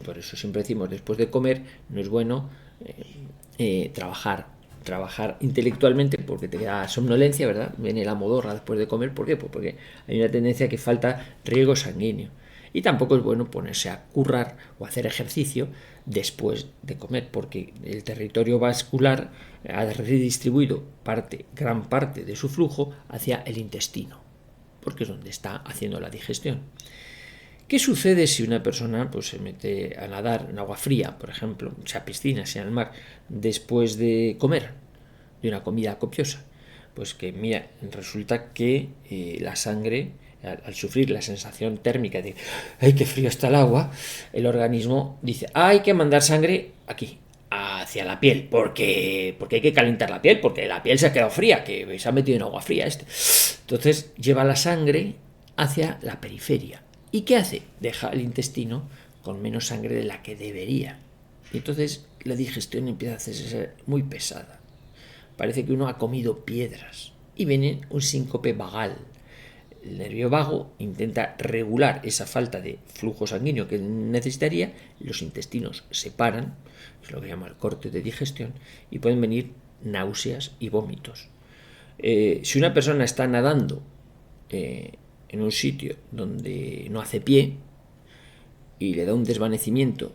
Por eso siempre decimos, después de comer no es bueno trabajar intelectualmente porque te da somnolencia, ¿verdad? Viene la modorra después de comer. ¿Por qué? Pues porque hay una tendencia que falta riego sanguíneo. Y tampoco es bueno ponerse a currar o hacer ejercicio después de comer, porque el territorio vascular ha redistribuido gran parte de su flujo hacia el intestino, porque es donde está haciendo la digestión. ¿Qué sucede si una persona pues, se mete a nadar en agua fría, por ejemplo, sea piscina, sea en el mar, después de comer, de una comida copiosa? Pues que, mira, resulta que la sangre, al sufrir la sensación térmica de ¡ay, qué frío está el agua!, el organismo dice, hay que mandar sangre aquí, hacia la piel, porque hay que calentar la piel, porque la piel se ha quedado fría, que se ha metido en agua fría. Entonces lleva la sangre hacia la periferia. ¿Y qué hace? Deja el intestino con menos sangre de la que debería. Y entonces la digestión empieza a hacerse muy pesada. Parece que uno ha comido piedras. Y viene un síncope vagal. El nervio vago intenta regular esa falta de flujo sanguíneo que necesitaría. Los intestinos se paran, es lo que llama el corte de digestión, y pueden venir náuseas y vómitos. Si una persona está nadando en un sitio donde no hace pie y le da un desvanecimiento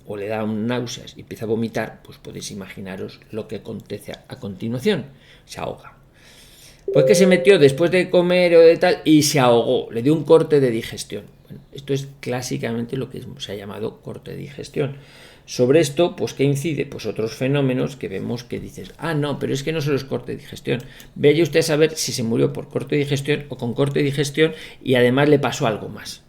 o le da un náuseas y empieza a vomitar, pues podéis imaginaros lo que acontece a continuación. Se ahoga. Pues que se metió después de comer o de tal y se ahogó, le dio un corte de digestión. Bueno, esto es clásicamente lo que se ha llamado corte de digestión. Sobre esto, pues ¿qué incide? Pues otros fenómenos que vemos que dices, no, pero es que no solo es corte de digestión. Vaya usted a saber si se murió por corte de digestión o con corte de digestión y además le pasó algo más.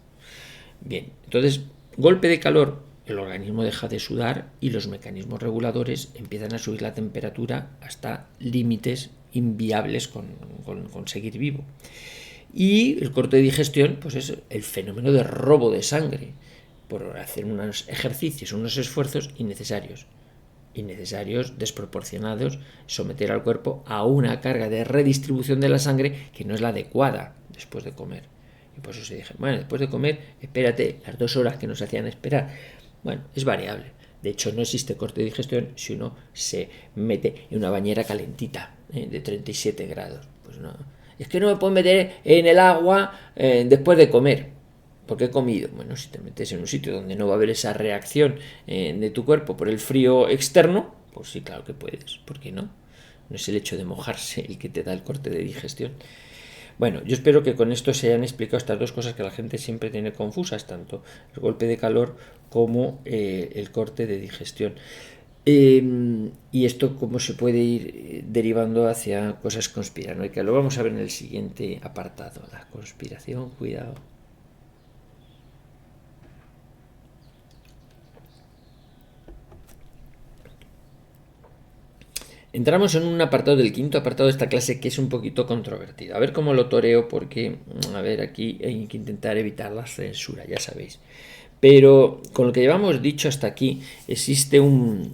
Bien, entonces, golpe de calor, el organismo deja de sudar y los mecanismos reguladores empiezan a subir la temperatura hasta límites inviables con seguir vivo. Y el corte de digestión, pues es el fenómeno de robo de sangre por hacer unos ejercicios, unos esfuerzos innecesarios, desproporcionados, someter al cuerpo a una carga de redistribución de la sangre que no es la adecuada después de comer. Y por eso se dije, bueno, después de comer, espérate las 2 horas que nos hacían esperar. Bueno, es variable. De hecho, no existe corte de digestión si uno se mete en una bañera calentita, de 37 grados. Pues no. Es que no me puedo meter en el agua después de comer, porque he comido. Bueno, si te metes en un sitio donde no va a haber esa reacción de tu cuerpo por el frío externo, pues sí, claro que puedes. ¿Por qué no? No es el hecho de mojarse el que te da el corte de digestión. Bueno, yo espero que con esto se hayan explicado estas dos cosas que la gente siempre tiene confusas, tanto el golpe de calor como el corte de digestión. Y esto cómo se puede ir derivando hacia cosas conspiranoicas. Lo vamos a ver en el siguiente apartado. La conspiración, cuidado. Entramos en un apartado del quinto apartado de esta clase que es un poquito controvertido. A ver cómo lo toreo porque, a ver, aquí hay que intentar evitar la censura, ya sabéis. Pero con lo que llevamos dicho hasta aquí, existe unas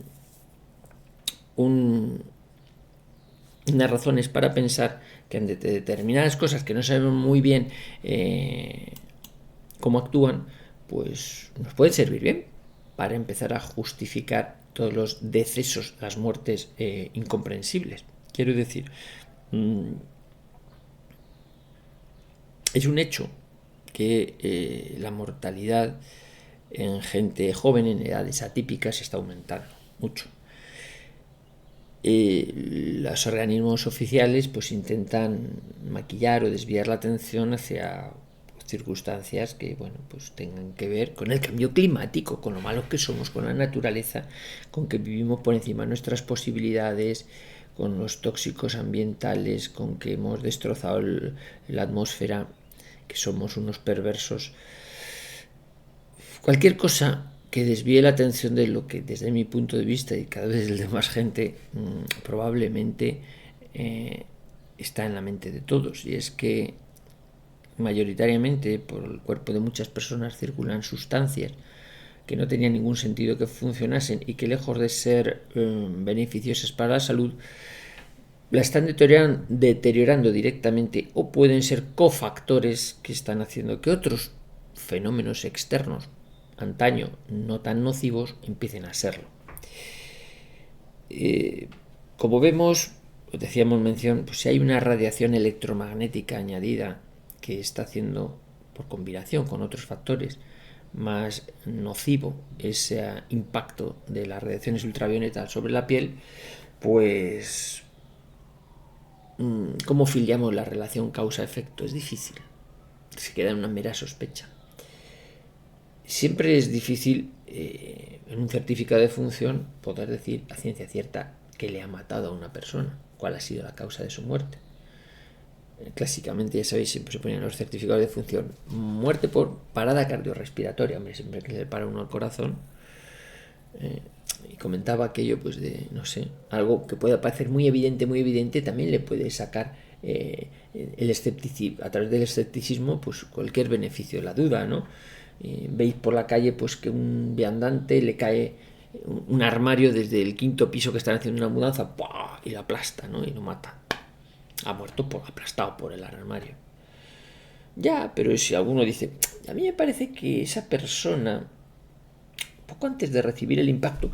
razones para pensar que ante determinadas cosas que no sabemos muy bien cómo actúan, pues nos pueden servir bien para empezar a justificar todos los decesos, las muertes incomprensibles. Quiero decir, es un hecho que la mortalidad en gente joven, en edades atípicas, está aumentando mucho. Los organismos oficiales pues intentan maquillar o desviar la atención hacia circunstancias que bueno pues tengan que ver con el cambio climático, con lo malos que somos, con la naturaleza, con que vivimos por encima de nuestras posibilidades, con los tóxicos ambientales, con que hemos destrozado la atmósfera, que somos unos perversos. Cualquier cosa que desvíe la atención de lo que desde mi punto de vista y cada vez el de más gente probablemente está en la mente de todos, y es que mayoritariamente por el cuerpo de muchas personas circulan sustancias que no tenían ningún sentido que funcionasen y que lejos de ser beneficiosas para la salud la están deteriorando directamente o pueden ser cofactores que están haciendo que otros fenómenos externos antaño no tan nocivos empiecen a serlo. Como vemos, decíamos mención, pues si hay una radiación electromagnética añadida que está haciendo, por combinación con otros factores, más nocivo ese impacto de las radiaciones ultravioletas sobre la piel, pues ¿cómo filiamos la relación causa-efecto? Es difícil, se queda en una mera sospecha. Siempre es difícil en un certificado de función poder decir a ciencia cierta que le ha matado a una persona, cuál ha sido la causa de su muerte. Clásicamente, ya sabéis, siempre se ponen los certificados de función: muerte por parada cardiorrespiratoria. Hombre, siempre que le para uno el corazón. Y comentaba aquello, pues de, no sé, algo que pueda parecer muy evidente, también le puede sacar el escepticismo, a través del escepticismo, pues cualquier beneficio, la duda, ¿no? Veis por la calle pues que un viandante le cae un armario desde el 5.º piso que están haciendo una mudanza, ¡pua!, y lo aplasta, ¿no? Y lo mata. Ha muerto aplastado por el armario. Ya, pero si alguno dice, a mí me parece que esa persona, poco antes de recibir el impacto,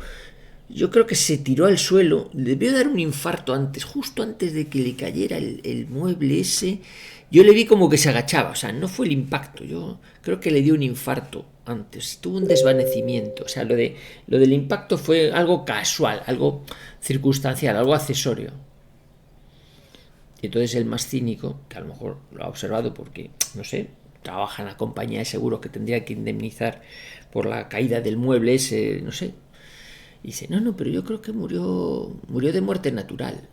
yo creo que se tiró al suelo, le debió dar un infarto antes, justo antes de que le cayera el mueble ese. Yo le vi como que se agachaba, o sea, no fue el impacto, yo creo que le dio un infarto antes, tuvo un desvanecimiento, o sea, lo del impacto fue algo casual, algo circunstancial, algo accesorio. Y entonces el más cínico, que a lo mejor lo ha observado porque, no sé, trabaja en la compañía de seguros que tendría que indemnizar por la caída del mueble ese, no sé. Y dice, no, pero yo creo que murió de muerte natural.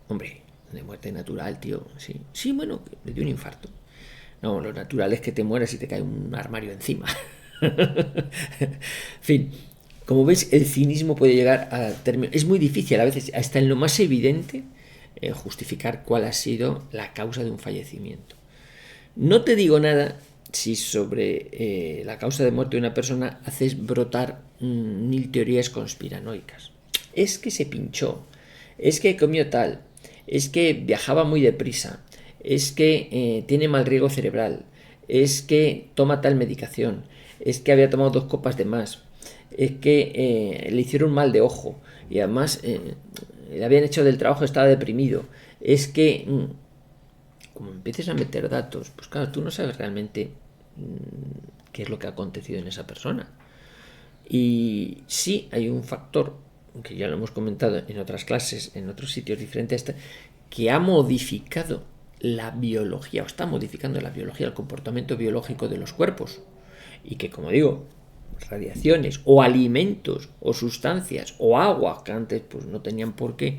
Hombre, de muerte natural, tío, sí. Sí, bueno, le dio un infarto. No, lo natural es que te mueras y te cae un armario encima. En fin, como ves, el cinismo puede llegar a términos... Es muy difícil a veces, hasta en lo más evidente, justificar cuál ha sido la causa de un fallecimiento. No te digo nada si sobre la causa de muerte de una persona haces brotar mil teorías conspiranoicas. Es que se pinchó, es que comió tal, es que viajaba muy deprisa, es que tiene mal riego cerebral, es que toma tal medicación, es que había tomado 2 copas de más, es que le hicieron mal de ojo y además le habían hecho del trabajo, estaba deprimido, es que como empieces a meter datos, pues claro, tú no sabes realmente qué es lo que ha acontecido en esa persona. Y sí hay un factor, que ya lo hemos comentado en otras clases, en otros sitios diferentes, que ha modificado la biología, o está modificando la biología, el comportamiento biológico de los cuerpos. Y que, como digo, radiaciones o alimentos o sustancias o agua que antes pues no tenían por qué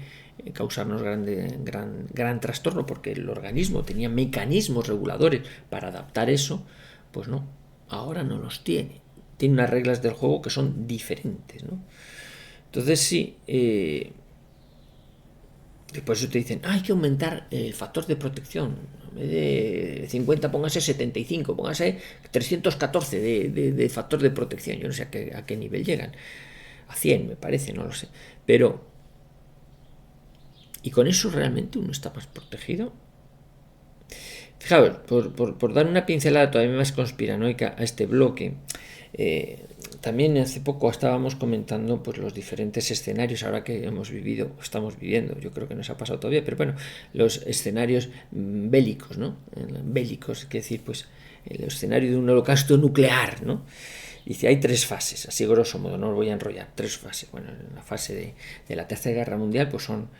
causarnos gran trastorno porque el organismo tenía mecanismos reguladores para adaptar eso, pues no, ahora no los tiene. Tiene unas reglas del juego que son diferentes, ¿no? Entonces sí, por eso te dicen, hay que aumentar el factor de protección. En vez de 50, póngase 75, póngase 314 de factor de protección. Yo no sé a qué nivel llegan. A 100 me parece, no lo sé. Pero, ¿y con eso realmente uno está más protegido? Fijaos, por dar una pincelada todavía más conspiranoica a este bloque, también hace poco estábamos comentando pues los diferentes escenarios ahora que hemos vivido, estamos viviendo, yo creo que nos ha pasado todavía, pero bueno, los escenarios bélicos, ¿no? Bélicos, es decir, pues el escenario de un holocausto nuclear, ¿no? Dice, hay 3 fases, así grosso modo, no os voy a enrollar, 3 fases. Bueno, en la fase de la Tercera Guerra Mundial, pues son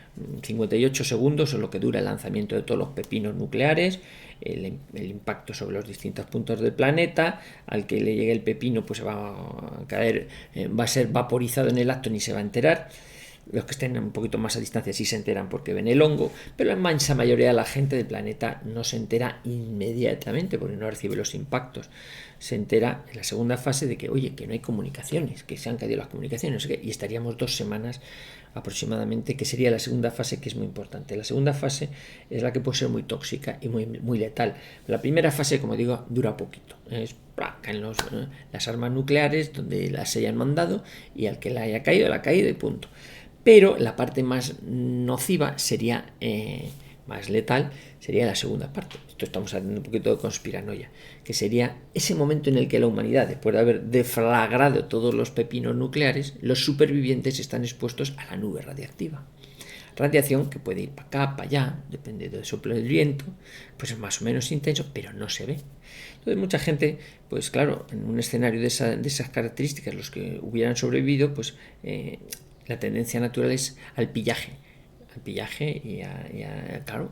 58 segundos, es lo que dura el lanzamiento de todos los pepinos nucleares, el impacto sobre los distintos puntos del planeta, al que le llegue el pepino, pues se va a caer, va a ser vaporizado en el acto, ni se va a enterar. Los que estén un poquito más a distancia sí se enteran porque ven el hongo, pero la inmensa mayoría de la gente del planeta no se entera inmediatamente porque no recibe los impactos. Se entera en la segunda fase de que, oye, que no hay comunicaciones, que se han caído las comunicaciones, y estaríamos 2 semanas aproximadamente, que sería la segunda fase, que es muy importante. La segunda fase es la que puede ser muy tóxica y muy letal. La primera fase, como digo, dura poquito. Es caen las armas nucleares donde las hayan mandado y al que la haya caído, la ha caído y punto. Pero la parte más nociva sería, más letal, sería la segunda parte. Esto estamos hablando un poquito de conspiranoia, que sería ese momento en el que la humanidad, después de haber deflagrado todos los pepinos nucleares, los supervivientes están expuestos a la nube radiactiva. Radiación que puede ir para acá, para allá, depende del soplo del viento, pues es más o menos intenso, pero no se ve. Entonces mucha gente, pues claro, en un escenario de esas características, los que hubieran sobrevivido, pues la tendencia natural es al pillaje y claro,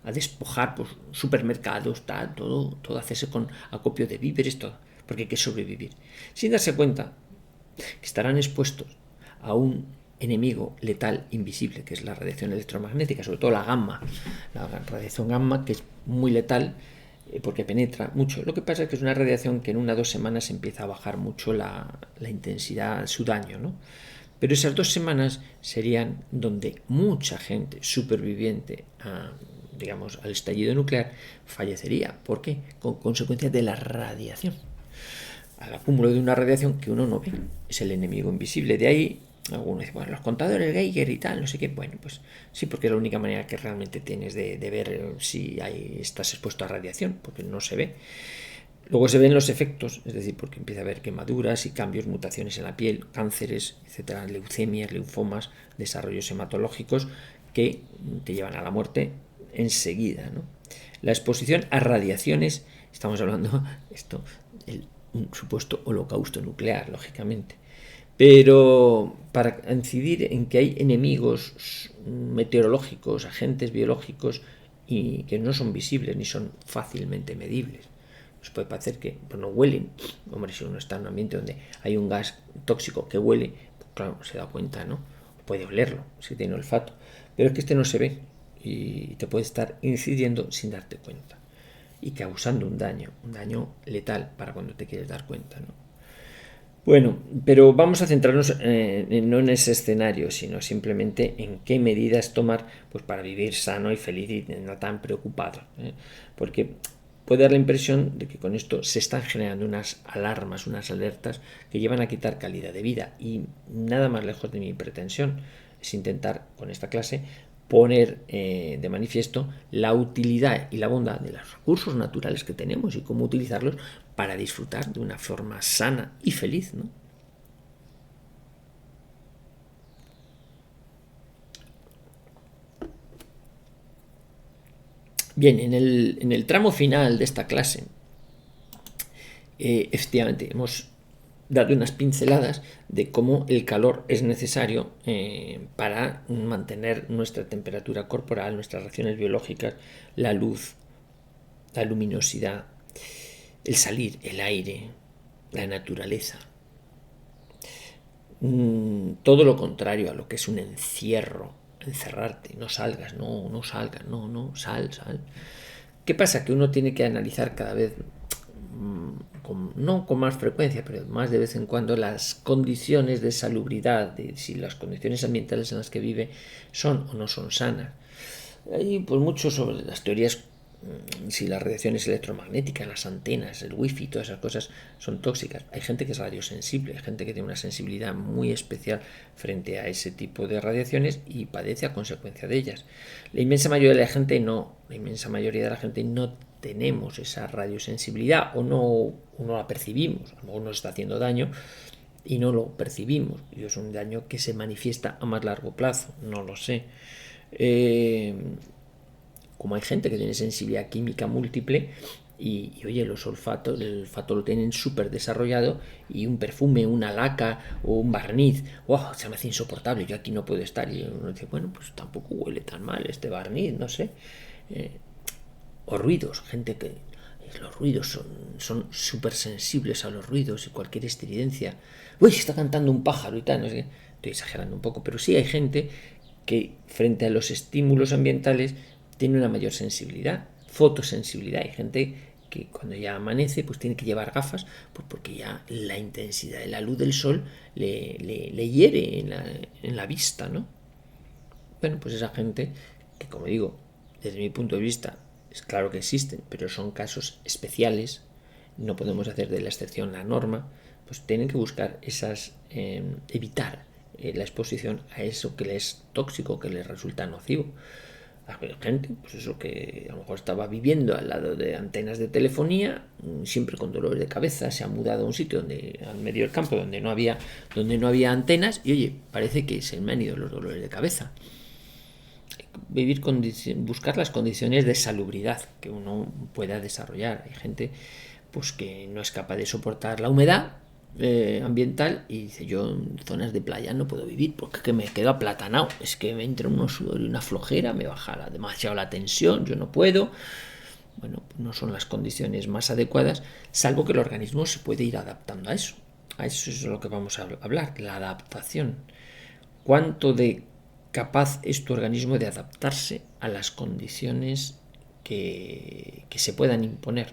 a despojar pues, supermercados, todo hacerse con acopio de víveres, todo, porque hay que sobrevivir. Sin darse cuenta que estarán expuestos a un enemigo letal invisible, que es la radiación electromagnética, sobre todo la radiación gamma, que es muy letal porque penetra mucho. Lo que pasa es que es una radiación que en 1 o 2 semanas empieza a bajar mucho la intensidad, su daño, ¿no? Pero esas 2 semanas serían donde mucha gente superviviente digamos, al estallido nuclear fallecería. ¿Por qué? Con consecuencia de la radiación. Al acúmulo de una radiación que uno no ve. Es el enemigo invisible. De ahí, algunos dicen, bueno, los contadores Geiger y tal, no sé qué. Bueno, pues sí, porque es la única manera que realmente tienes de ver si estás expuesto a radiación, porque no se ve. Luego se ven los efectos, es decir, porque empieza a haber quemaduras y cambios, mutaciones en la piel, cánceres, etcétera, leucemias, linfomas, desarrollos hematológicos que te llevan a la muerte enseguida, ¿no? La exposición a radiaciones, estamos hablando esto, un supuesto holocausto nuclear, lógicamente. Pero para incidir en que hay enemigos meteorológicos, agentes biológicos y que no son visibles ni son fácilmente medibles. Nos puede parecer que no huelen. Hombre, si uno está en un ambiente donde hay un gas tóxico que huele, pues claro, se da cuenta, ¿no? Puede olerlo si tiene olfato. Pero es que este no se ve y te puede estar incidiendo sin darte cuenta y causando un daño letal para cuando te quieres dar cuenta, ¿no? Bueno, pero vamos a centrarnos no en ese escenario, sino simplemente en qué medidas tomar pues, para vivir sano y feliz y no tan preocupado, ¿eh? Porque puede dar la impresión de que con esto se están generando unas alarmas, unas alertas que llevan a quitar calidad de vida, y nada más lejos de mi pretensión es intentar con esta clase poner de manifiesto la utilidad y la bondad de los recursos naturales que tenemos y cómo utilizarlos para disfrutar de una forma sana y feliz, ¿no? Bien, en el tramo final de esta clase, efectivamente, hemos dado unas pinceladas de cómo el calor es necesario para mantener nuestra temperatura corporal, nuestras reacciones biológicas, la luz, la luminosidad, el salir, el aire, la naturaleza. Todo lo contrario a lo que es un encierro, encerrarte, no salgas, no salgas, no, sal. ¿Qué pasa? Que uno tiene que analizar cada vez, no con más frecuencia, pero más de vez en cuando, las condiciones de salubridad, de si las condiciones ambientales en las que vive son o no son sanas. Hay pues mucho sobre las teorías, si las radiaciones electromagnéticas, las antenas, el wifi, todas esas cosas son tóxicas. Hay gente que es radiosensible, hay gente que tiene una sensibilidad muy especial frente a ese tipo de radiaciones y padece a consecuencia de ellas. La inmensa mayoría de la gente no, la inmensa mayoría de la gente no tenemos esa radiosensibilidad o no la percibimos, a lo mejor nos está haciendo daño y no lo percibimos, y es un daño que se manifiesta a más largo plazo, no lo sé. Como hay gente que tiene sensibilidad química múltiple oye, el olfato lo tienen súper desarrollado, y un perfume, una laca o un barniz, ¡wow!, se me hace insoportable, yo aquí no puedo estar. Y uno dice, bueno, pues tampoco huele tan mal este barniz, no sé. O ruidos, gente que los ruidos son súper sensibles a los ruidos y cualquier estridencia. Uy, está cantando un pájaro y tal, no sé. Estoy exagerando un poco, pero sí hay gente que frente a los estímulos ambientales tiene una mayor sensibilidad, fotosensibilidad. Hay gente que cuando ya amanece pues tiene que llevar gafas, pues porque ya la intensidad de la luz del sol le hiere en la vista, ¿no? Bueno, pues esa gente que, como digo, desde mi punto de vista, es claro que existen, pero son casos especiales, no podemos hacer de la excepción la norma, pues tienen que buscar evitar la exposición a eso que les es tóxico, que les resulta nocivo. Hay gente, pues eso, que a lo mejor estaba viviendo al lado de antenas de telefonía, siempre con dolores de cabeza, se ha mudado a un sitio al medio del campo donde no había antenas, y oye, parece que se me han ido los dolores de cabeza. Buscar las condiciones de salubridad que uno pueda desarrollar. Hay gente pues que no es capaz de soportar la humedad ambiental y dice, yo en zonas de playa no puedo vivir porque me quedo aplatanado, es que me entra unos sudor y una flojera, me baja demasiado la tensión, yo no puedo. Bueno, no son las condiciones más adecuadas, salvo que el organismo se puede ir adaptando a eso. A eso es lo que vamos a hablar, la adaptación. ¿Cuánto de capaz es tu organismo de adaptarse a las condiciones que se puedan imponer?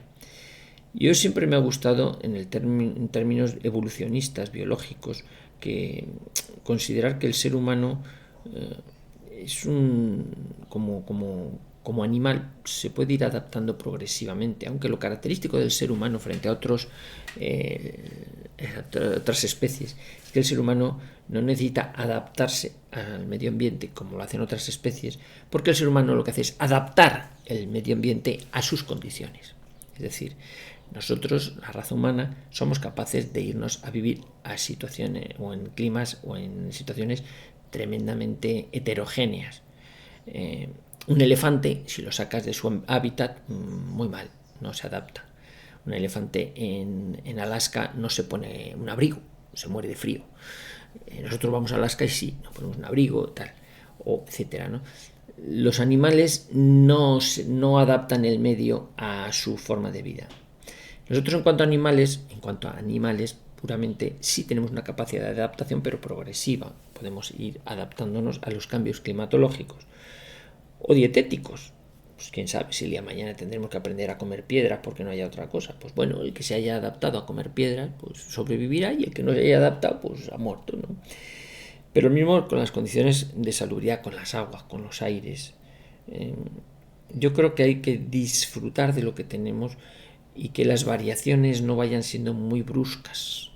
Yo siempre me ha gustado, en términos evolucionistas, biológicos, que considerar que el ser humano es como animal, se puede ir adaptando progresivamente, aunque lo característico del ser humano frente a otras especies es que el ser humano no necesita adaptarse al medio ambiente como lo hacen otras especies, porque el ser humano lo que hace es adaptar el medio ambiente a sus condiciones. Es decir, nosotros, la raza humana, somos capaces de irnos a vivir a situaciones o en climas o en situaciones tremendamente heterogéneas. Un elefante, si lo sacas de su hábitat, muy mal, no se adapta. Un elefante en Alaska no se pone un abrigo, se muere de frío. Nosotros vamos a Alaska y sí, nos ponemos un abrigo, tal, o etcétera, ¿no? los animales no adaptan el medio a su forma de vida. Nosotros en cuanto a animales puramente, sí tenemos una capacidad de adaptación, pero progresiva. Podemos ir adaptándonos a los cambios climatológicos o dietéticos. Pues quién sabe si el día de mañana tendremos que aprender a comer piedras porque no haya otra cosa. Pues bueno, el que se haya adaptado a comer piedras, pues sobrevivirá, y el que no se haya adaptado, pues ha muerto, ¿no? Pero lo mismo con las condiciones de salubridad, con las aguas, con los aires. Yo creo que hay que disfrutar de lo que tenemos y que las variaciones no vayan siendo muy bruscas.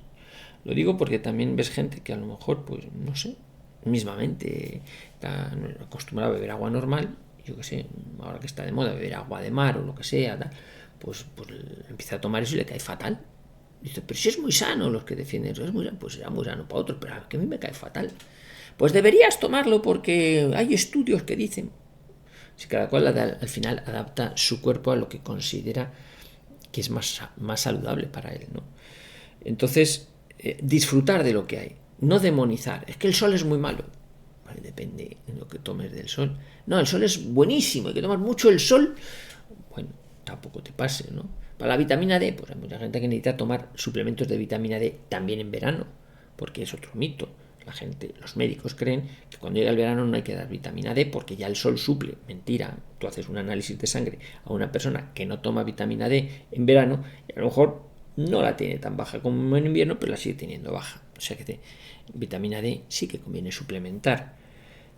Lo digo porque también ves gente que a lo mejor, pues no sé, mismamente está acostumbrado a beber agua normal, yo que sé, ahora que está de moda beber agua de mar o lo que sea, pues empieza a tomar eso y le cae fatal. Dice, pero si es muy sano, los que defienden eso, es muy sano, pues será muy sano para otros, pero a mí me cae fatal. Pues deberías tomarlo porque hay estudios que dicen. Si cada cual al final adapta su cuerpo a lo que considera que es más saludable para él, ¿no? Entonces, disfrutar de lo que hay, no demonizar. Es que el sol es muy malo. Vale, depende de lo que tomes del sol. No, el sol es buenísimo, hay que tomar mucho el sol. Bueno, tampoco te pase, ¿no? Para la vitamina D, pues hay mucha gente que necesita tomar suplementos de vitamina D también en verano, porque es otro mito. La gente, los médicos creen que cuando llega el verano no hay que dar vitamina D porque ya el sol suple. Mentira. Tú haces un análisis de sangre a una persona que no toma vitamina D en verano y a lo mejor no la tiene tan baja como en invierno, pero la sigue teniendo baja. O sea que vitamina D sí que conviene suplementar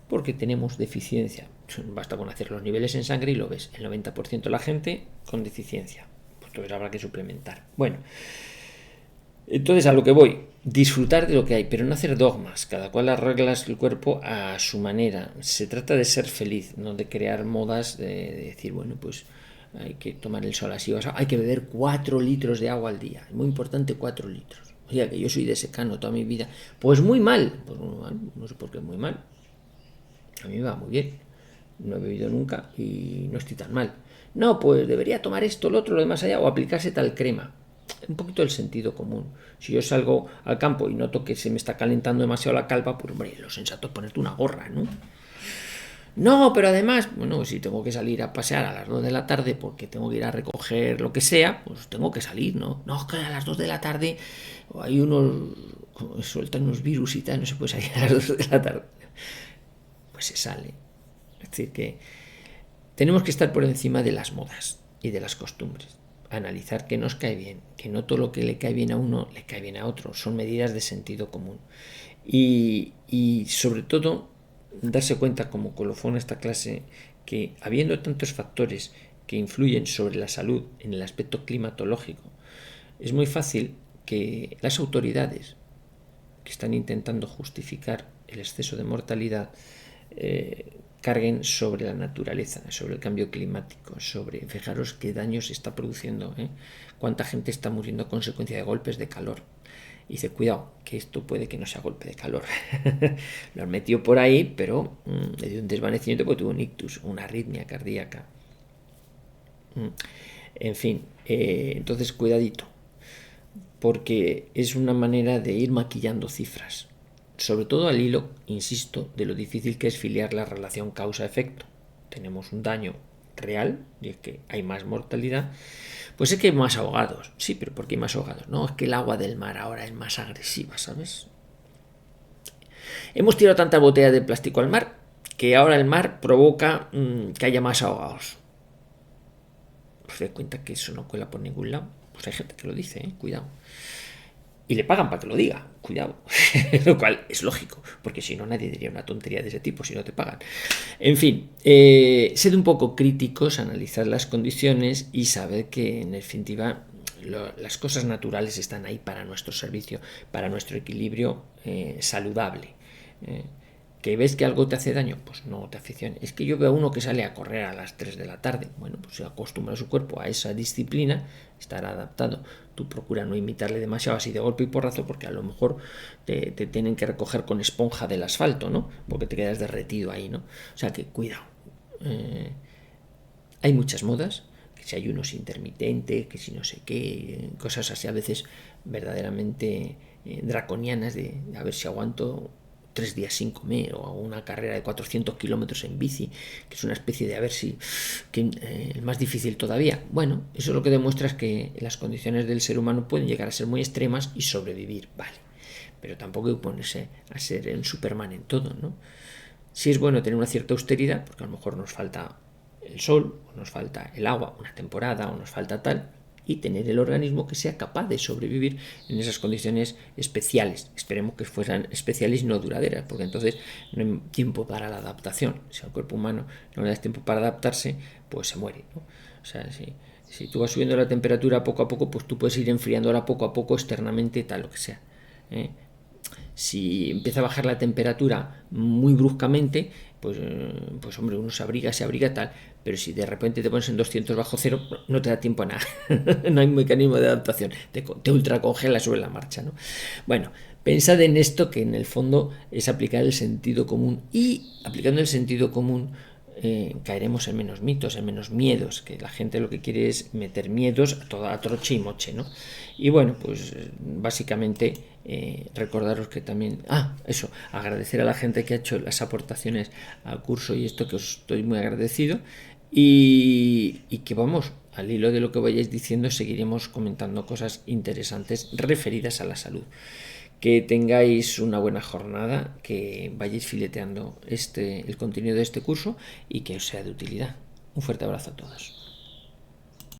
porque tenemos deficiencia. Basta con hacer los niveles en sangre y lo ves. El 90% de la gente con deficiencia. Pues entonces habrá que suplementar. Bueno, entonces a lo que voy, disfrutar de lo que hay, pero no hacer dogmas. Cada cual arregla el cuerpo a su manera. Se trata de ser feliz, no de crear modas, de decir, bueno, pues hay que tomar el sol así, hay que beber 4 litros de agua al día. Es muy importante 4 litros. O sea, que yo soy de secano toda mi vida. Pues muy mal. Pues muy mal, no sé por qué muy mal. A mí me va muy bien. No he bebido nunca y no estoy tan mal. No, pues debería tomar esto, lo otro, lo demás allá, o aplicarse tal crema. Un poquito el sentido común. Si yo salgo al campo y noto que se me está calentando demasiado la calva, pues hombre, lo sensato es ponerte una gorra, ¿no? No, pero además, bueno, si tengo que salir a pasear a las 2 de la tarde porque tengo que ir a recoger lo que sea, pues tengo que salir, ¿no? No, que a las 2 de la tarde hay unos, sueltan unos virus y tal, no se puede salir a las 2 de la tarde. Pues se sale. Es decir, que tenemos que estar por encima de las modas y de las costumbres. Analizar qué nos cae bien, que no todo lo que le cae bien a uno le cae bien a otro. Son medidas de sentido común. Y sobre todo, darse cuenta, como colofón esta clase, que habiendo tantos factores que influyen sobre la salud en el aspecto climatológico, es muy fácil que las autoridades que están intentando justificar el exceso de mortalidad carguen sobre la naturaleza, sobre el cambio climático, sobre, fijaros qué daño se está produciendo, cuánta gente está muriendo a consecuencia de golpes de calor. Y dice, cuidado, que esto puede que no sea golpe de calor. Lo han metido por ahí, pero le dio un desvanecimiento porque tuvo un ictus, una arritmia cardíaca. En fin, entonces cuidadito, porque es una manera de ir maquillando cifras. Sobre todo al hilo, insisto, de lo difícil que es filiar la relación causa-efecto. Tenemos un daño real, y es que hay más mortalidad, pues es que hay más ahogados. Sí, pero ¿por qué hay más ahogados? No, es que el agua del mar ahora es más agresiva, ¿sabes? Hemos tirado tanta botella de plástico al mar que ahora el mar provoca que haya más ahogados. Pues de cuenta que eso no cuela por ningún lado. Pues hay gente que lo dice, cuidado. Y le pagan para que lo diga, cuidado. Lo cual es lógico, porque si no nadie diría una tontería de ese tipo si no te pagan. En fin, sed un poco críticos, analizad las condiciones y saber que en definitiva las cosas naturales están ahí para nuestro servicio, para nuestro equilibrio saludable. ¿Que ves que algo te hace daño? Pues no te aficiones. Es que yo veo a uno que sale a correr a las 3 de la tarde. Bueno, pues se acostumbra su cuerpo a esa disciplina, estará adaptado. Tú procura no imitarle demasiado así de golpe y porrazo, porque a lo mejor te tienen que recoger con esponja del asfalto, ¿no? Porque te quedas derretido ahí, ¿no? O sea que cuidado. Hay muchas modas, que si hay unos intermitentes, que si no sé qué, cosas así a veces verdaderamente draconianas de a ver si aguanto 3 días sin comer, o hago una carrera de 400 kilómetros en bici, que es una especie de a ver si el más difícil todavía. Bueno, eso lo que demuestra es que las condiciones del ser humano pueden llegar a ser muy extremas y sobrevivir, vale. Pero tampoco hay que ponerse a ser un Superman en todo, ¿no? Sí es bueno tener una cierta austeridad, porque a lo mejor nos falta el sol, o nos falta el agua, una temporada, o nos falta tal, y tener el organismo que sea capaz de sobrevivir en esas condiciones especiales. Esperemos que fueran especiales y no duraderas, porque entonces no hay tiempo para la adaptación. Si al cuerpo humano no le das tiempo para adaptarse, pues se muere, ¿no? O sea, si tú vas subiendo la temperatura poco a poco, pues tú puedes ir enfriándola poco a poco externamente, tal lo que sea. Si empieza a bajar la temperatura muy bruscamente, pues hombre, uno se abriga tal, pero si de repente te pones en 200 bajo cero, no te da tiempo a nada, no hay mecanismo de adaptación, te ultracongela sobre la marcha, ¿no? Bueno, pensad en esto, que en el fondo es aplicar el sentido común, y aplicando el sentido común caeremos en menos mitos, en menos miedos, que la gente lo que quiere es meter miedos a troche y moche, ¿no? Y bueno, pues básicamente recordaros que también, eso, agradecer a la gente que ha hecho las aportaciones al curso y esto, que os estoy muy agradecido, y que vamos, al hilo de lo que vayáis diciendo, seguiremos comentando cosas interesantes referidas a la salud. Que tengáis una buena jornada, que vayáis fileteando el contenido de este curso y que os sea de utilidad. Un fuerte abrazo a todos.